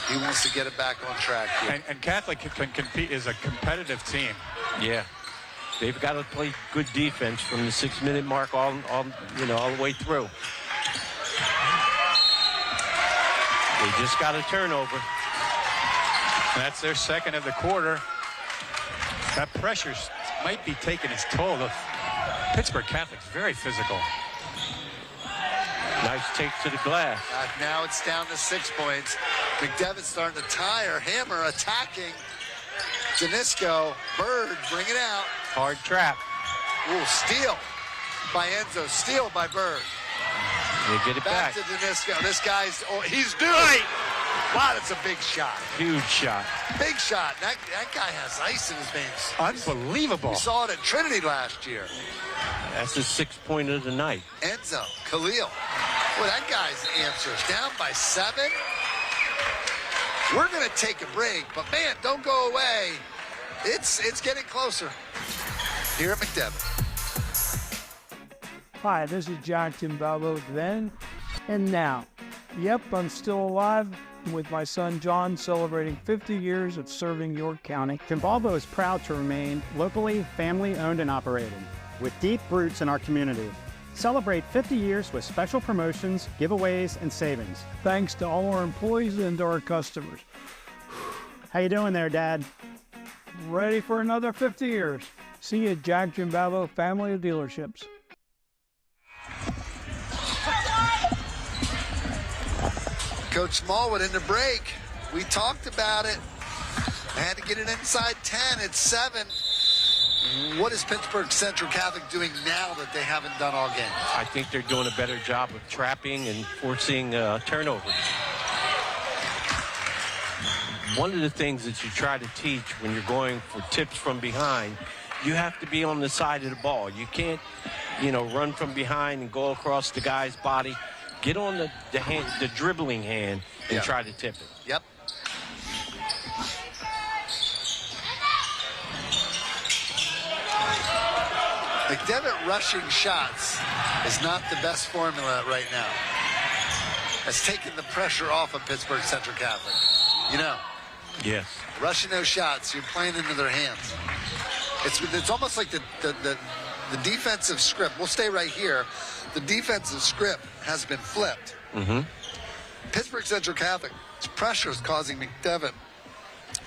He wants to get it back on track here. And Catholic can compete as a competitive team. Yeah. They've got to play good defense from the 6-minute mark all the way through. They just got a turnover. That's their second of the quarter. That pressure might be taking its toll. The Pittsburgh Catholic's very physical. Nice take to the glass. Now it's down to 6 points. Mcdevitt starting to tire. Hammer attacking. Denisco. Bird, bring it out. Hard trap. Ooh, steal by Enzo. Steal by Bird. They get it back. To Denisco. This guy's, he's doing it. Wow, that's a big shot. Huge shot. Big shot. That guy has ice in his veins. Unbelievable. We saw it at Trinity last year. That's the 6th point of the night. Enzo, Khalil. Well, that guy's answer. Down by 7. We're going to take a break, but man, don't go away. It's getting closer here at Mcdevitt. Hi, this is John Timbalbo then and now. Yep, I'm still alive with my son John celebrating 50 years of serving York County. Timbalbo is proud to remain locally family-owned and operated with deep roots in our community. Celebrate 50 years with special promotions, giveaways, and savings. Thanks to all our employees and to our customers. How you doing there, Dad? Ready for another 50 years. See you at Jack Jimbabo Family of Dealerships. Coach Smallwood in the break. We talked about it. I had to get it inside 10. It's 7. What is Pittsburgh Central Catholic doing now that they haven't done all game? I think they're doing a better job of trapping and forcing turnovers. One of the things that you try to teach when you're going for tips from behind, you have to be on the side of the ball. You can't run from behind and go across the guy's body. Get on the dribbling hand and try to tip it. Yep. Mcdevitt rushing shots is not the best formula right now. Has taken the pressure off of Pittsburgh Central Catholic. Yes. Rushing those shots, you're playing into their hands. It's almost like the defensive script. We'll stay right here. The defensive script has been flipped. Mm-hmm. Pittsburgh Central Catholic's pressure is causing Mcdevitt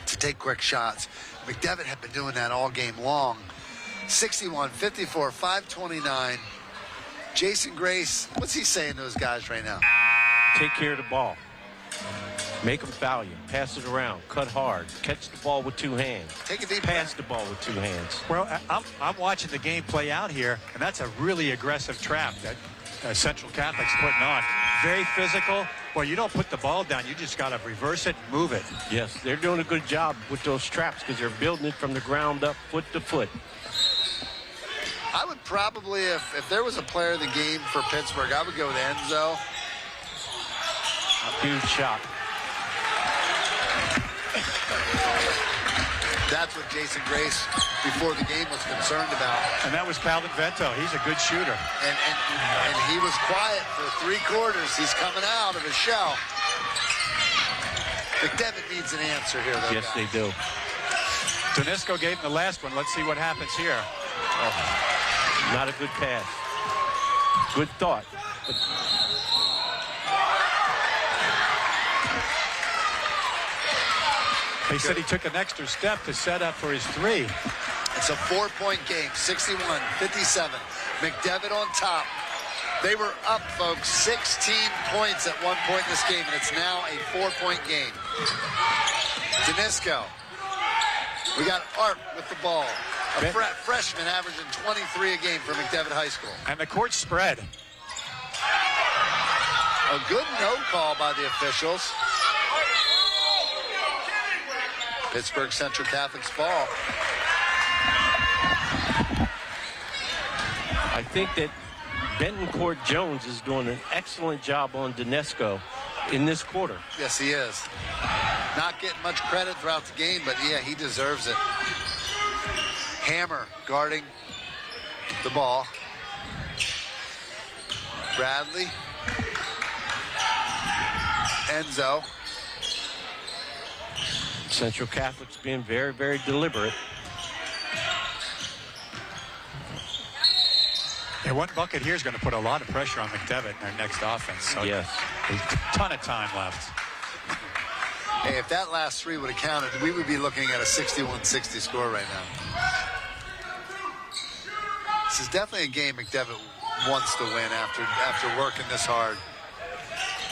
to take quick shots. Mcdevitt had been doing that all game long. 61, 54, 529. Jason Grace, what's he saying to those guys right now? Take care of the ball. Make them foul you. Pass it around. Cut hard. Catch the ball with 2 hands. Take a deep Pass the ball with 2 hands. Well, I'm watching the game play out here, and that's a really aggressive trap that Central Catholic's putting on. Very physical. Well, you don't put the ball down. You just got to reverse it and move it. Yes, they're doing a good job with those traps because they're building it from the ground up, foot to foot. I would probably, if there was a player of the game for Pittsburgh, I would go with Enzo. Huge shot. That's what Jason Grace, before the game, was concerned about. And that was Vento. He's a good shooter. And he was quiet for 3 quarters. He's coming out of his shell. Mcdevitt needs an answer here, though. Yes, they do. Danisco gave him the last one. Let's see what happens here. Not a good pass. Good thought. He said he took an extra step to set up for his 3. It's a 4-point game, 61-57. Mcdevitt on top. They were up, folks, 16 points at one point in this game, and it's now a 4-point game. Danisco. We got Art with the ball. A freshman averaging 23 a game for Mcdevitt High School. And the court spread. A good no call by the officials. Pittsburgh Central Catholic's ball. I think that Bentoncourt Jones is doing an excellent job on Danisco in this quarter. Yes, he is. Not getting much credit throughout the game, but yeah, he deserves it. Hammer guarding the ball. Bradley. Enzo. Central Catholic's being very, very deliberate. Yeah, one bucket here is going to put a lot of pressure on Mcdevitt in their next offense. So yes. There's a ton of time left. Hey, if that last 3 would have counted, we would be looking at a 61-60 score right now. This is definitely a game Mcdevitt wants to win after working this hard.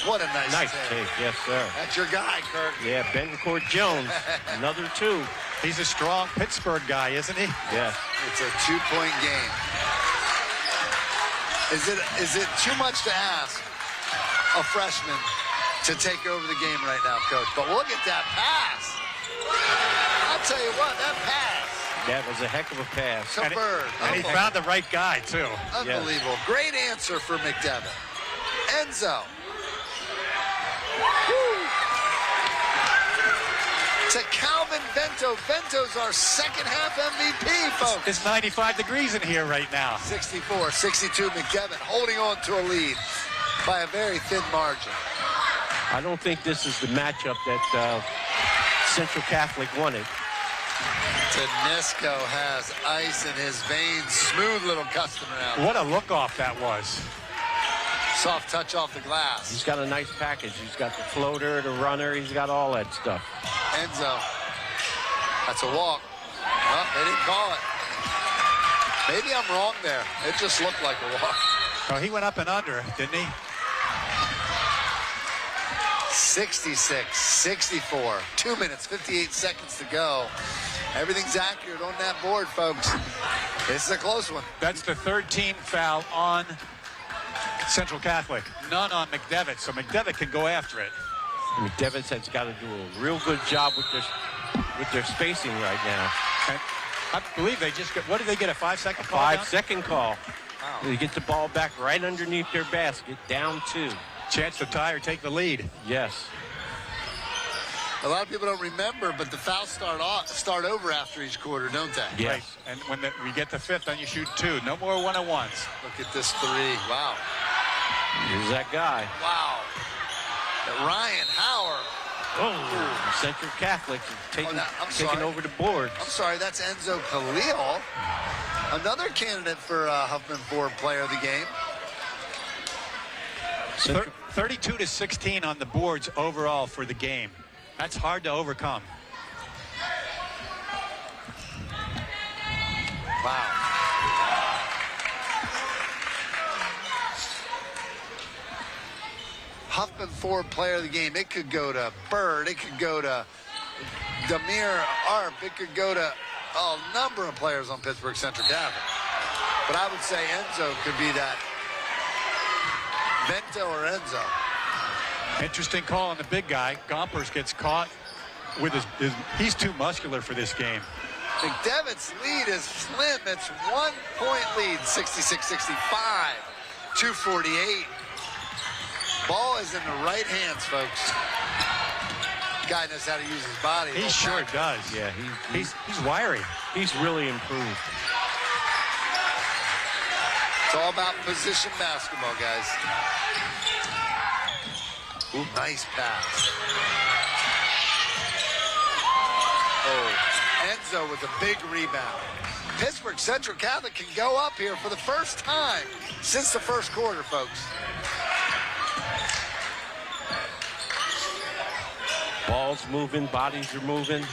What a nice take. Yes, sir. That's your guy, Kirk. Yeah, Bentoncourt Jones, another 2. He's a strong Pittsburgh guy, isn't he? Yeah. It's a 2-point game. Is it too much to ask a freshman to take over the game right now, Coach? But look at that pass. I'll tell you what, that pass. That was a heck of a pass. To Bird. And he found the right guy, too. Unbelievable. Yes. Great answer for Mcdevitt. Enzo. To Calvin Vento. Vento's our second half MVP, folks. It's 95 degrees in here right now. 64-62, Mcdevitt holding on to a lead by a very thin margin. I don't think this is the matchup that Central Catholic wanted. Danisco has ice in his veins. Smooth little customer out. What a look-off that was. Soft touch off the glass. He's got a nice package. He's got the floater, the runner. He's got all that stuff. Enzo. That's a walk. Well, they didn't call it. Maybe I'm wrong there. It just looked like a walk. Oh, he went up and under, didn't he? 66-64. 2 minutes, 58 seconds to go. Everything's accurate on that board, folks. This is a close one. That's the 13th foul on Central Catholic. None on Mcdevitt, so Mcdevitt can go after it. McDevitt has got to do a real good job with their spacing right now. And I believe they just got, what did they get, a 5-second call? 5-second call. Wow. They get the ball back right underneath their basket, down 2. Chance to tie or take the lead. Yes. A lot of people don't remember, but the fouls start over after each quarter, don't they? Yes. Right. And when we get to 5th, then you shoot 2. No more 1-on-1s. Look at this 3. Wow. Here's that guy. Wow. Ryan Howard. Oh, Central Catholic taking over the boards. I'm sorry, that's Enzo Khalil, another candidate for Huffman Ford Player of the Game. 32-16 on the boards overall for the game. That's hard to overcome. Wow. Huffman Ford Player of the Game. It could go to Bird. It could go to Damir Arp. It could go to a number of players on Pittsburgh Central Catholic. But I would say Enzo could be that. Vento or Enzo. Interesting call on the big guy. Gompers gets caught with his he's too muscular for this game. Mcdevitt's lead is slim. It's 1-point lead, 66-65, 2:48. Ball is in the right hands, folks. Guy knows how to use his body. He sure does. Yeah, he's wiry. He's really improved. It's all about position basketball, guys. Ooh, nice pass. Oh, Enzo with a big rebound. Pittsburgh Central Catholic can go up here for the first time since the first quarter, folks. Ball's moving, bodies are moving.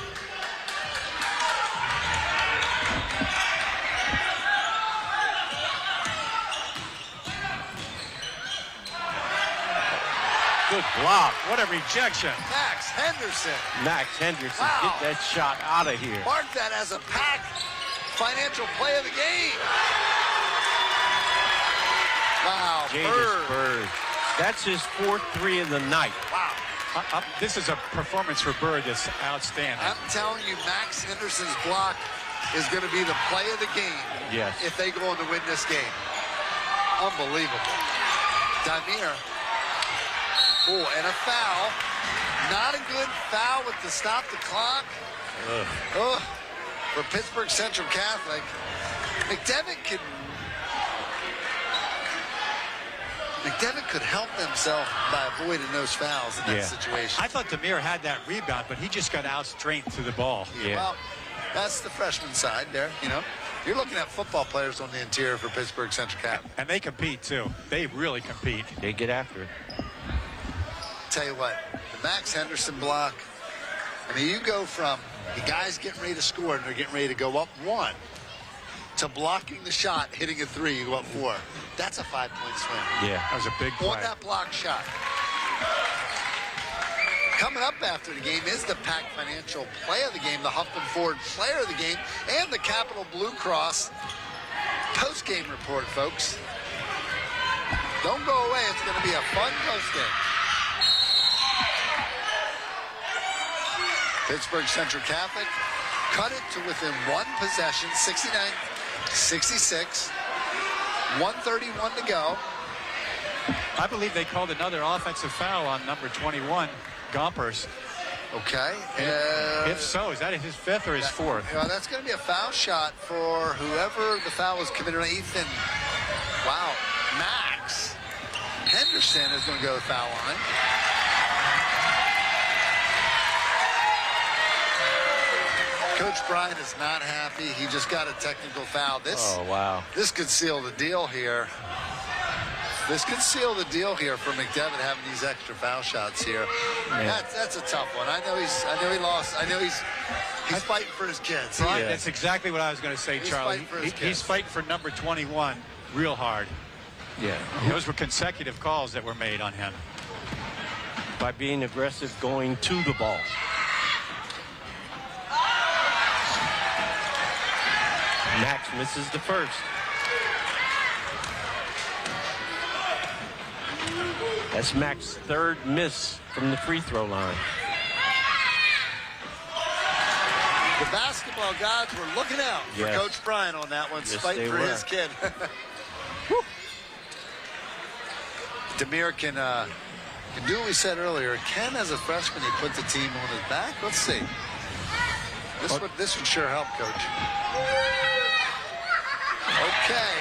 Good block. What a rejection. Max Henderson. Wow. Get that shot out of here. Mark that as a pack financial play of the game. Wow, Bird. That's his 4th 3 of the night. Wow. This is a performance for Bird that's outstanding. I'm telling you, Max Henderson's block is going to be the play of the game. Yes. If they go on to win this game. Unbelievable. Damir. Oh, and a foul. Not a good foul with the stop the clock. Ugh. For Pittsburgh Central Catholic. Mcdevitt could help himself by avoiding those fouls in that situation. I thought Damir had that rebound, but he just got out-strength to the ball. Yeah. Well, that's the freshman side there, you know. You're looking at football players on the interior for Pittsburgh Central Catholic. And they compete, too. They really compete. They get after it. Tell you what, the Max Henderson block, I mean, you go from the guys getting ready to score and they're getting ready to go up 1 to blocking the shot, hitting a 3, you go up 4. That's a 5-point swing. Yeah, that was a big play. On that block shot. Coming up after the game is the PAC Financial Play of the Game, the Huffman Ford Player of the Game, and the Capital Blue Cross post-game report, folks. Don't go away. It's going to be a fun post-game. Pittsburgh Central Catholic cut it to within 1 possession, 69-66, 1:31 to go. I believe they called another offensive foul on number 21, Gompers. Okay. If so, is that his 5th or his 4th? That's going to be a foul shot for whoever the foul was committed on. Ethan. Wow. Max Henderson is going to go to the foul line. Coach Bryan is not happy. He just got a technical foul. Oh, wow. This could seal the deal here. This could seal the deal here for Mcdevitt having these extra foul shots here. That's a tough one. I know he lost. I know he's fighting for his kids. Right, that's exactly what I was going to say, Charlie. He's fighting for number 21 real hard. Yeah. Those were consecutive calls that were made on him. By being aggressive, going to the ball. Max misses the first. That's Max's 3rd miss from the free throw line. The basketball gods were looking out for Coach Bryan on that one, fighting for his kid. Demir can do what we said earlier. Ken, as a freshman, he put the team on his back. Let's see. This would sure help, Coach. Okay.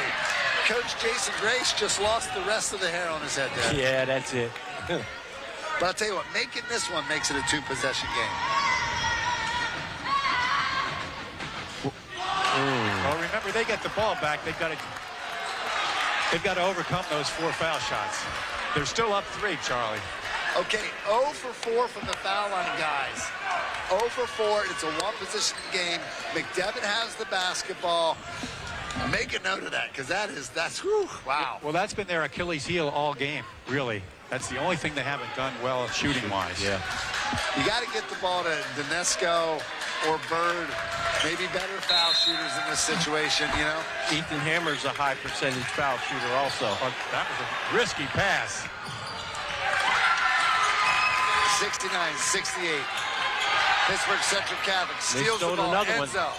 Coach Jason Grace just lost the rest of the hair on his head there. Yeah, that's it. But I'll tell you what, making this one makes it a 2-possession game. Well, remember, they get the ball back. They've got to overcome those 4 foul shots. They're still up 3, Charlie. Okay, 0 for 4 from the foul line, guys. 0 for 4. It's a 1-possession game. Mcdevitt has the basketball. Make a note of that, because that's whew, wow. Well, that's been their Achilles heel all game, really. That's the only thing they haven't done well shooting-wise. Yeah. You got to get the ball to Donesco or Bird. Maybe better foul shooters in this situation, you know? Ethan Hammer's a high percentage foul shooter also. That was a risky pass. 69-68. Pittsburgh Central Catholic steals the ball. Another one. Enzo.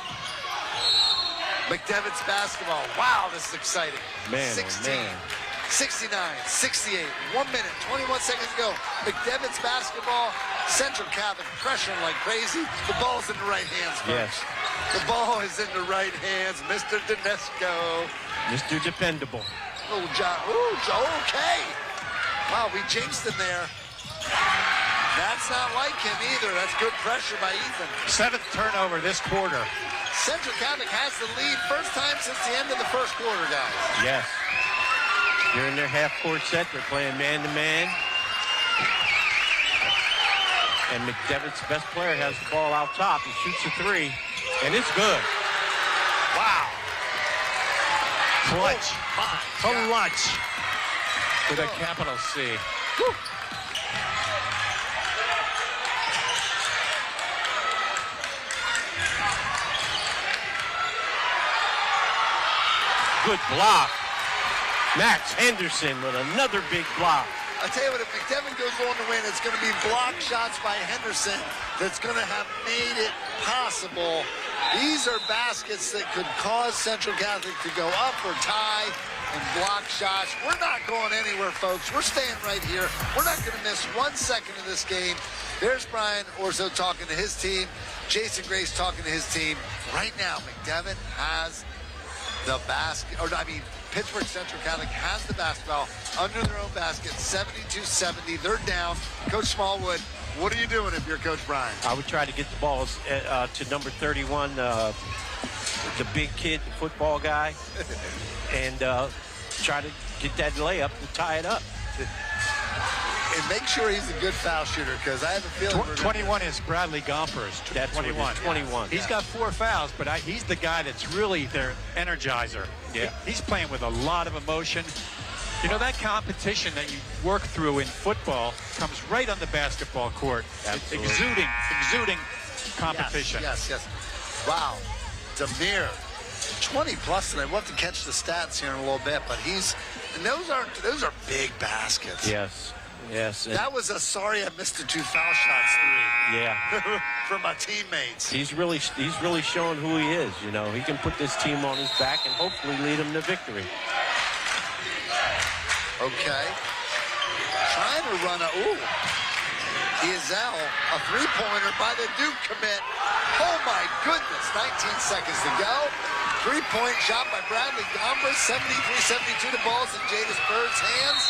Mcdevitt's basketball. Wow, this is exciting. Man, 16, oh man. 69, 68, 1 minute, 21 seconds to go. Mcdevitt's basketball. Central Catholic pressuring like crazy. The ball's in the right hands, folks. Yes. The ball is in the right hands. Mr. Donesco. Mr. Dependable. Little John. Ooh, okay. Wow, we jinxed him there. That's not like him either. That's good pressure by Ethan. 7th turnover this quarter. Central Catholic has the lead. First time since the end of the first quarter, guys. Yes. During their half-court set, they're playing man-to-man. And Mcdevitt's best player has the ball out top. He shoots a 3, and it's good. Wow. Clutch. Oh, Clutch. With a capital C. Woo. Good block. Max Henderson with another big block. I tell you what, if Mcdevitt goes on to win, it's going to be block shots by Henderson that's going to have made it possible. These are baskets that could cause Central Catholic to go up or tie and block shots. We're not going anywhere, folks. We're staying right here. We're not going to miss 1 second of this game. There's Brian Orso talking to his team. Jason Grace talking to his team. Right now, Mcdevitt has the basket, Pittsburgh Central Catholic has the basketball under their own basket, 72-70. They're down. Coach Smallwood, what are you doing if you're Coach Brian? I would try to get the balls to number 31, the big kid, the football guy, and try to get that layup to tie it up. And make sure he's a good foul shooter, because I have a feeling 21 is Bradley Gompers. That's 21. 21. He's got 4 fouls, but he's the guy that's really their energizer. Yeah. He's playing with a lot of emotion. You know, that competition that you work through in football comes right on the basketball court. Absolutely. Exuding competition. Yes. Wow. Demir, 20 plus tonight. We'll have to catch the stats here in a little bit, but those are big baskets. Yes. That was a sorry I missed the 2 foul shots 3. Yeah. For my teammates. He's really showing who he is. You know, he can put this team on his back and hopefully lead them to victory. Okay. Trying to run Izel, a 3-pointer by the Duke commit. Oh my goodness, 19 seconds to go. 3-point shot by Bradley Gompers, 73-72. The ball's in Jadis Bird's hands.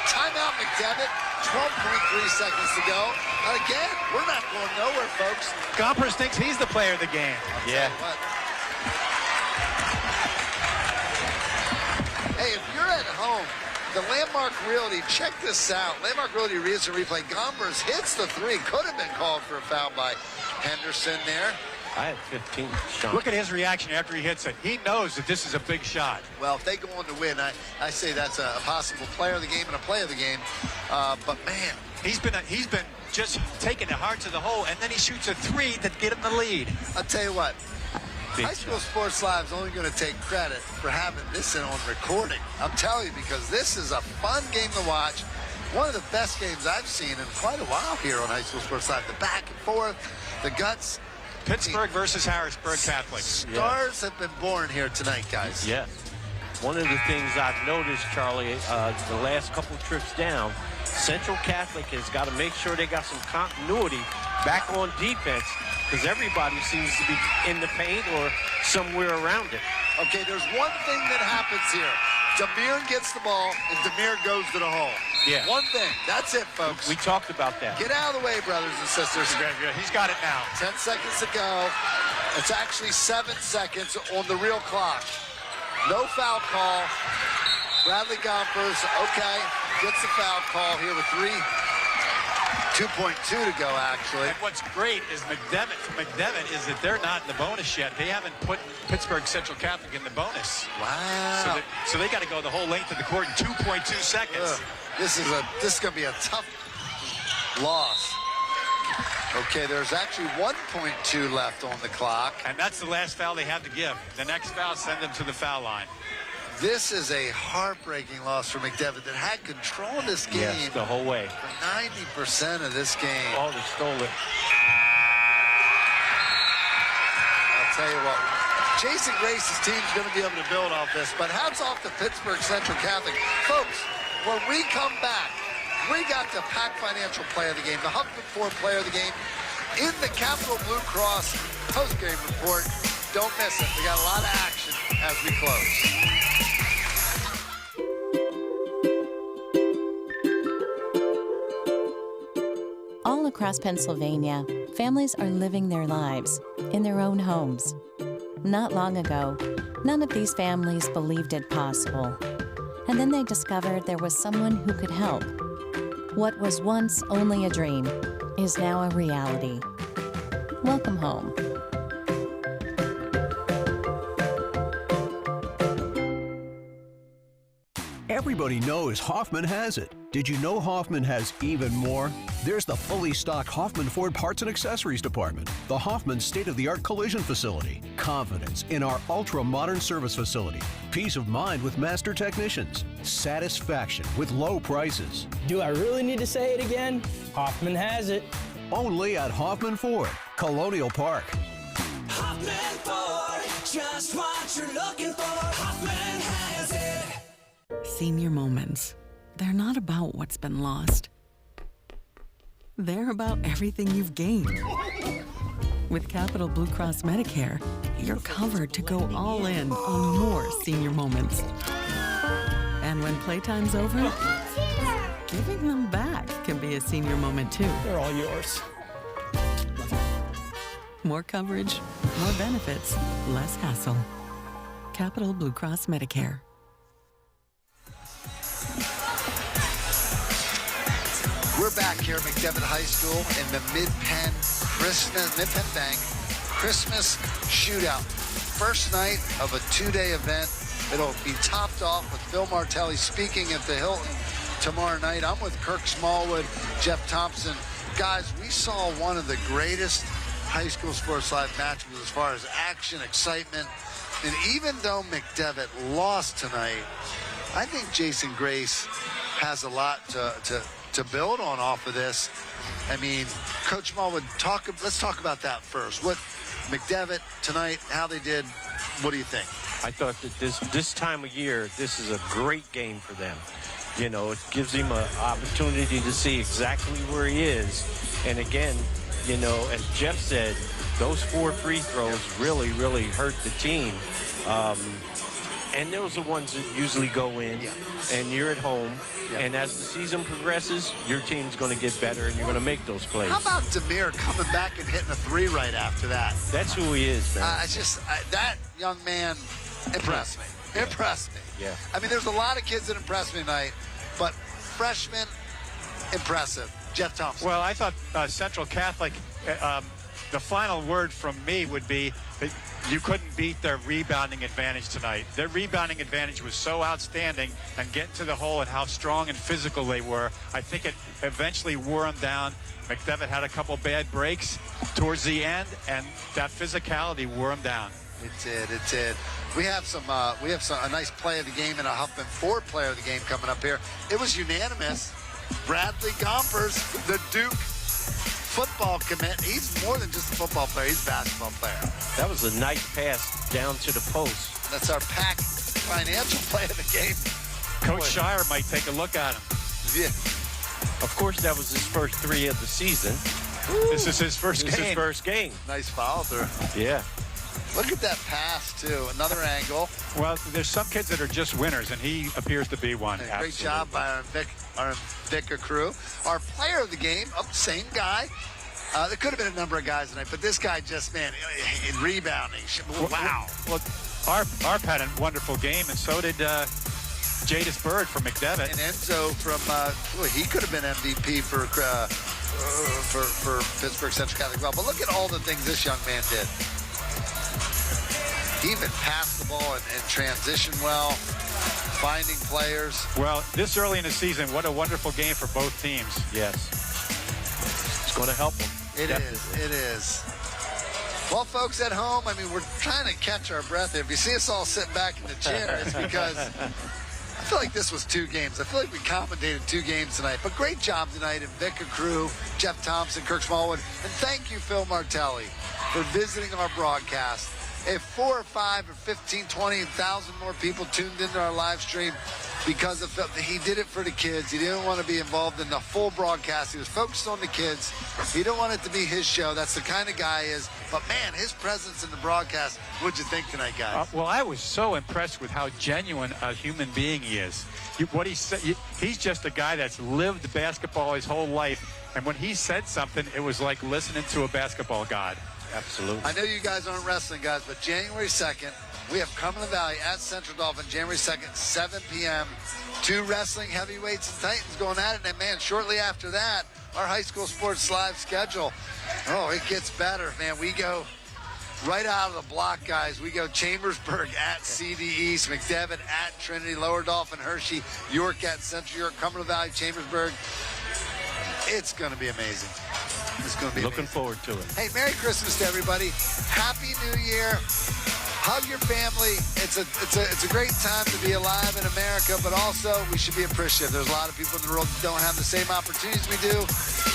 Timeout, Mcdevitt. 12.3 seconds to go. And again, we're not going nowhere, folks. Gompers thinks he's the player of the game. Yeah. Hey, if you're at home, the Landmark Realty, check this out. Landmark Realty recent replay. Gompers hits the 3. Could have been called for a foul by Henderson there. I had 15 shots. Look at his reaction after he hits it. He knows that this is a big shot. Well, if they go on to win, I say that's a possible player of the game and a play of the game. But man, he's been just taking the heart to the hole, and then he shoots a 3 to get him the lead. I'll tell you what. Big High School Sports Live is only going to take credit for having this in on recording. I'm telling you, because this is a fun game to watch. One of the best games I've seen in quite a while here on High School Sports Live. The back and forth, the guts. Pittsburgh versus Harrisburg Catholic. Stars have been born here tonight, guys. Yes. One of the things I've noticed, Charlie, the last couple trips down, Central Catholic has got to make sure they got some continuity back on defense, because everybody seems to be in the paint or somewhere around it. Okay, there's one thing that happens here. Demir gets the ball, and Demir goes to the hole. Yeah. One thing. That's it, folks. We talked about that. Get out of the way, brothers and sisters. He's got it now. 10 seconds to go. It's actually 7 seconds on the real clock. No foul call. Bradley Gompers, okay, gets the foul call here with 2.2 to go, actually. And what's great is Mcdevitt is that they're not in the bonus yet. They haven't put Pittsburgh Central Catholic in the bonus. Wow. So they got to go the whole length of the court in 2.2 seconds. This is going to be a tough loss. Okay, there's actually 1.2 left on the clock. And that's the last foul they have to give. The next foul, send them to the foul line. This is a heartbreaking loss for Mcdevitt that had control of this game. Yes, the whole way. For 90% of this game. Oh, they stole it. I'll tell you what, Jason Grace's team's going to be able to build off this, but hats off to Pittsburgh Central Catholic. Folks, when we come back, we got the Pack Financial Player of the Game, the Huffman Ford Player of the Game, in the Capital Blue Cross post-game report. Don't miss it. We got a lot of action as we close. All across Pennsylvania, families are living their lives in their own homes. Not long ago, none of these families believed it possible. And then they discovered there was someone who could help. What was once only a dream is now a reality. Welcome home. Everybody knows Hoffman has it. Did you know Hoffman has even more? There's the fully stocked Hoffman Ford Parts and Accessories Department, the Hoffman state-of-the-art collision facility, confidence in our ultra-modern service facility, peace of mind with master technicians, satisfaction with low prices. Do I really need to say it again? Hoffman has it. Only at Hoffman Ford, Colonial Park. Hoffman Ford, just what you're looking for. Hoffman has it. Senior moments. They're not about what's been lost. They're about everything you've gained. With Capital Blue Cross Medicare, you're covered to go all in on more senior moments. And when playtime's over, giving them back can be a senior moment too. They're all yours. More coverage, more benefits, less hassle. Capital Blue Cross Medicare. We're back here at Mcdevitt High School in the Mid-Penn Bank Christmas Shootout. First night of a two-day event. It'll be topped off with Phil Martelli speaking at the Hilton tomorrow night. I'm with Kirk Smallwood, Jeff Thompson. Guys, we saw one of the greatest high school sports live matches as far as action, excitement. And even though Mcdevitt lost tonight, I think Jason Grace has a lot to build on off of this. I mean, Coach Smallwood, let's talk about that first. What Mcdevitt tonight, how they did, what do you think? I thought that this time of year, this is a great game for them. You know, it gives him an opportunity to see exactly where he is. And again, you know, as Jeff said, those 4 free throws really, really hurt the team. And those are the ones that usually go in, and you're at home. And as the season progresses, your team's going to get better, and you're going to make those plays. How about Demir coming back and hitting a 3 right after that? That's who he is, man. That young man impressed me. Yeah. Impressed me. Yeah. I mean, there's a lot of kids that impressed me tonight, but freshman, impressive. Jeff Thompson. Well, I thought Central Catholic, the final word from me would be that you couldn't beat their rebounding advantage tonight. Their rebounding advantage was so outstanding, and getting to the hole and how strong and physical they were, I think it eventually wore them down. Mcdevitt had a couple bad breaks towards the end, and that physicality wore them down. It did. We have a nice play of the game and a Huffman Ford player of the game coming up here. It was unanimous. Bradley Gompers, the Duke football commit. He's more than just a football player. He's a basketball player. That was a nice pass down to the post. That's our pack financial play of the game. Coach Shire might take a look at him. Yeah. Of course, that was his first 3 of the season. This is his first This is game. his first game. Nice follow through. Yeah. Look at that pass, too. Another angle. Well, there's some kids that are just winners, and he appears to be one. Hey, great job by our Vicar crew. Our player of the game, same guy. There could have been a number of guys tonight, but this guy just, man, in rebounding. Wow. Well, our had a wonderful game, and so did Jadis Bird from Mcdevitt. And Enzo from, he could have been MVP for Pittsburgh Central Catholic. Well, but look at all the things this young man did. He even passed the ball and transitioned well, finding players. Well, this early in the season, what a wonderful game for both teams. Yes. It's going to help them. It is. Well, folks at home, I mean, we're trying to catch our breath here. If you see us all sitting back in the chair, it's because I feel like this was 2 games. I feel like we commentated 2 games tonight. But great job tonight, and Vicar crew, Jeff Thompson, Kirk Smallwood. And thank you, Phil Martelli, for visiting our broadcast. If 4 or 5 or 15, 20,000 more people tuned into our live stream because of he did it for the kids. He didn't want to be involved in the full broadcast. He was focused on the kids. He didn't want it to be his show. That's the kind of guy he is. But, man, his presence in the broadcast, what'd you think tonight, guys? Well, I was so impressed with how genuine a human being he is. What he said, he's just a guy that's lived basketball his whole life. And when he said something, it was like listening to a basketball god. Absolutely. I know you guys aren't wrestling guys, but January 2nd, we have Cumberland Valley at Central Dolphin, January 2nd, 7 p.m. 2 wrestling heavyweights and Titans going at it. And, man, shortly after that, our high school sports live schedule. Oh, it gets better, man. We go right out of the block, guys. We go Chambersburg at CD East, Mcdevitt at Trinity, Lower Dolphin, Hershey, York at Central York, Cumberland Valley, Chambersburg. It's going to be amazing. It's going to be looking amazing. forward to it. Hey, Merry Christmas to everybody. Happy New Year. Hug your family. It's a great time to be alive in America, but also we should be appreciative. There's a lot of people in the world that don't have the same opportunities we do.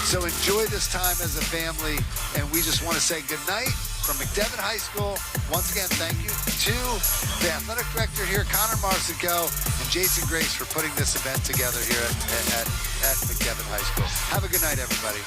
So enjoy this time as a family, and we just want to say good night from Mcdevitt High School. Once again, thank you to the athletic director here, Connor Marcico, and Jason Grace for putting this event together here at Mcdevitt High School. Have a good night, everybody.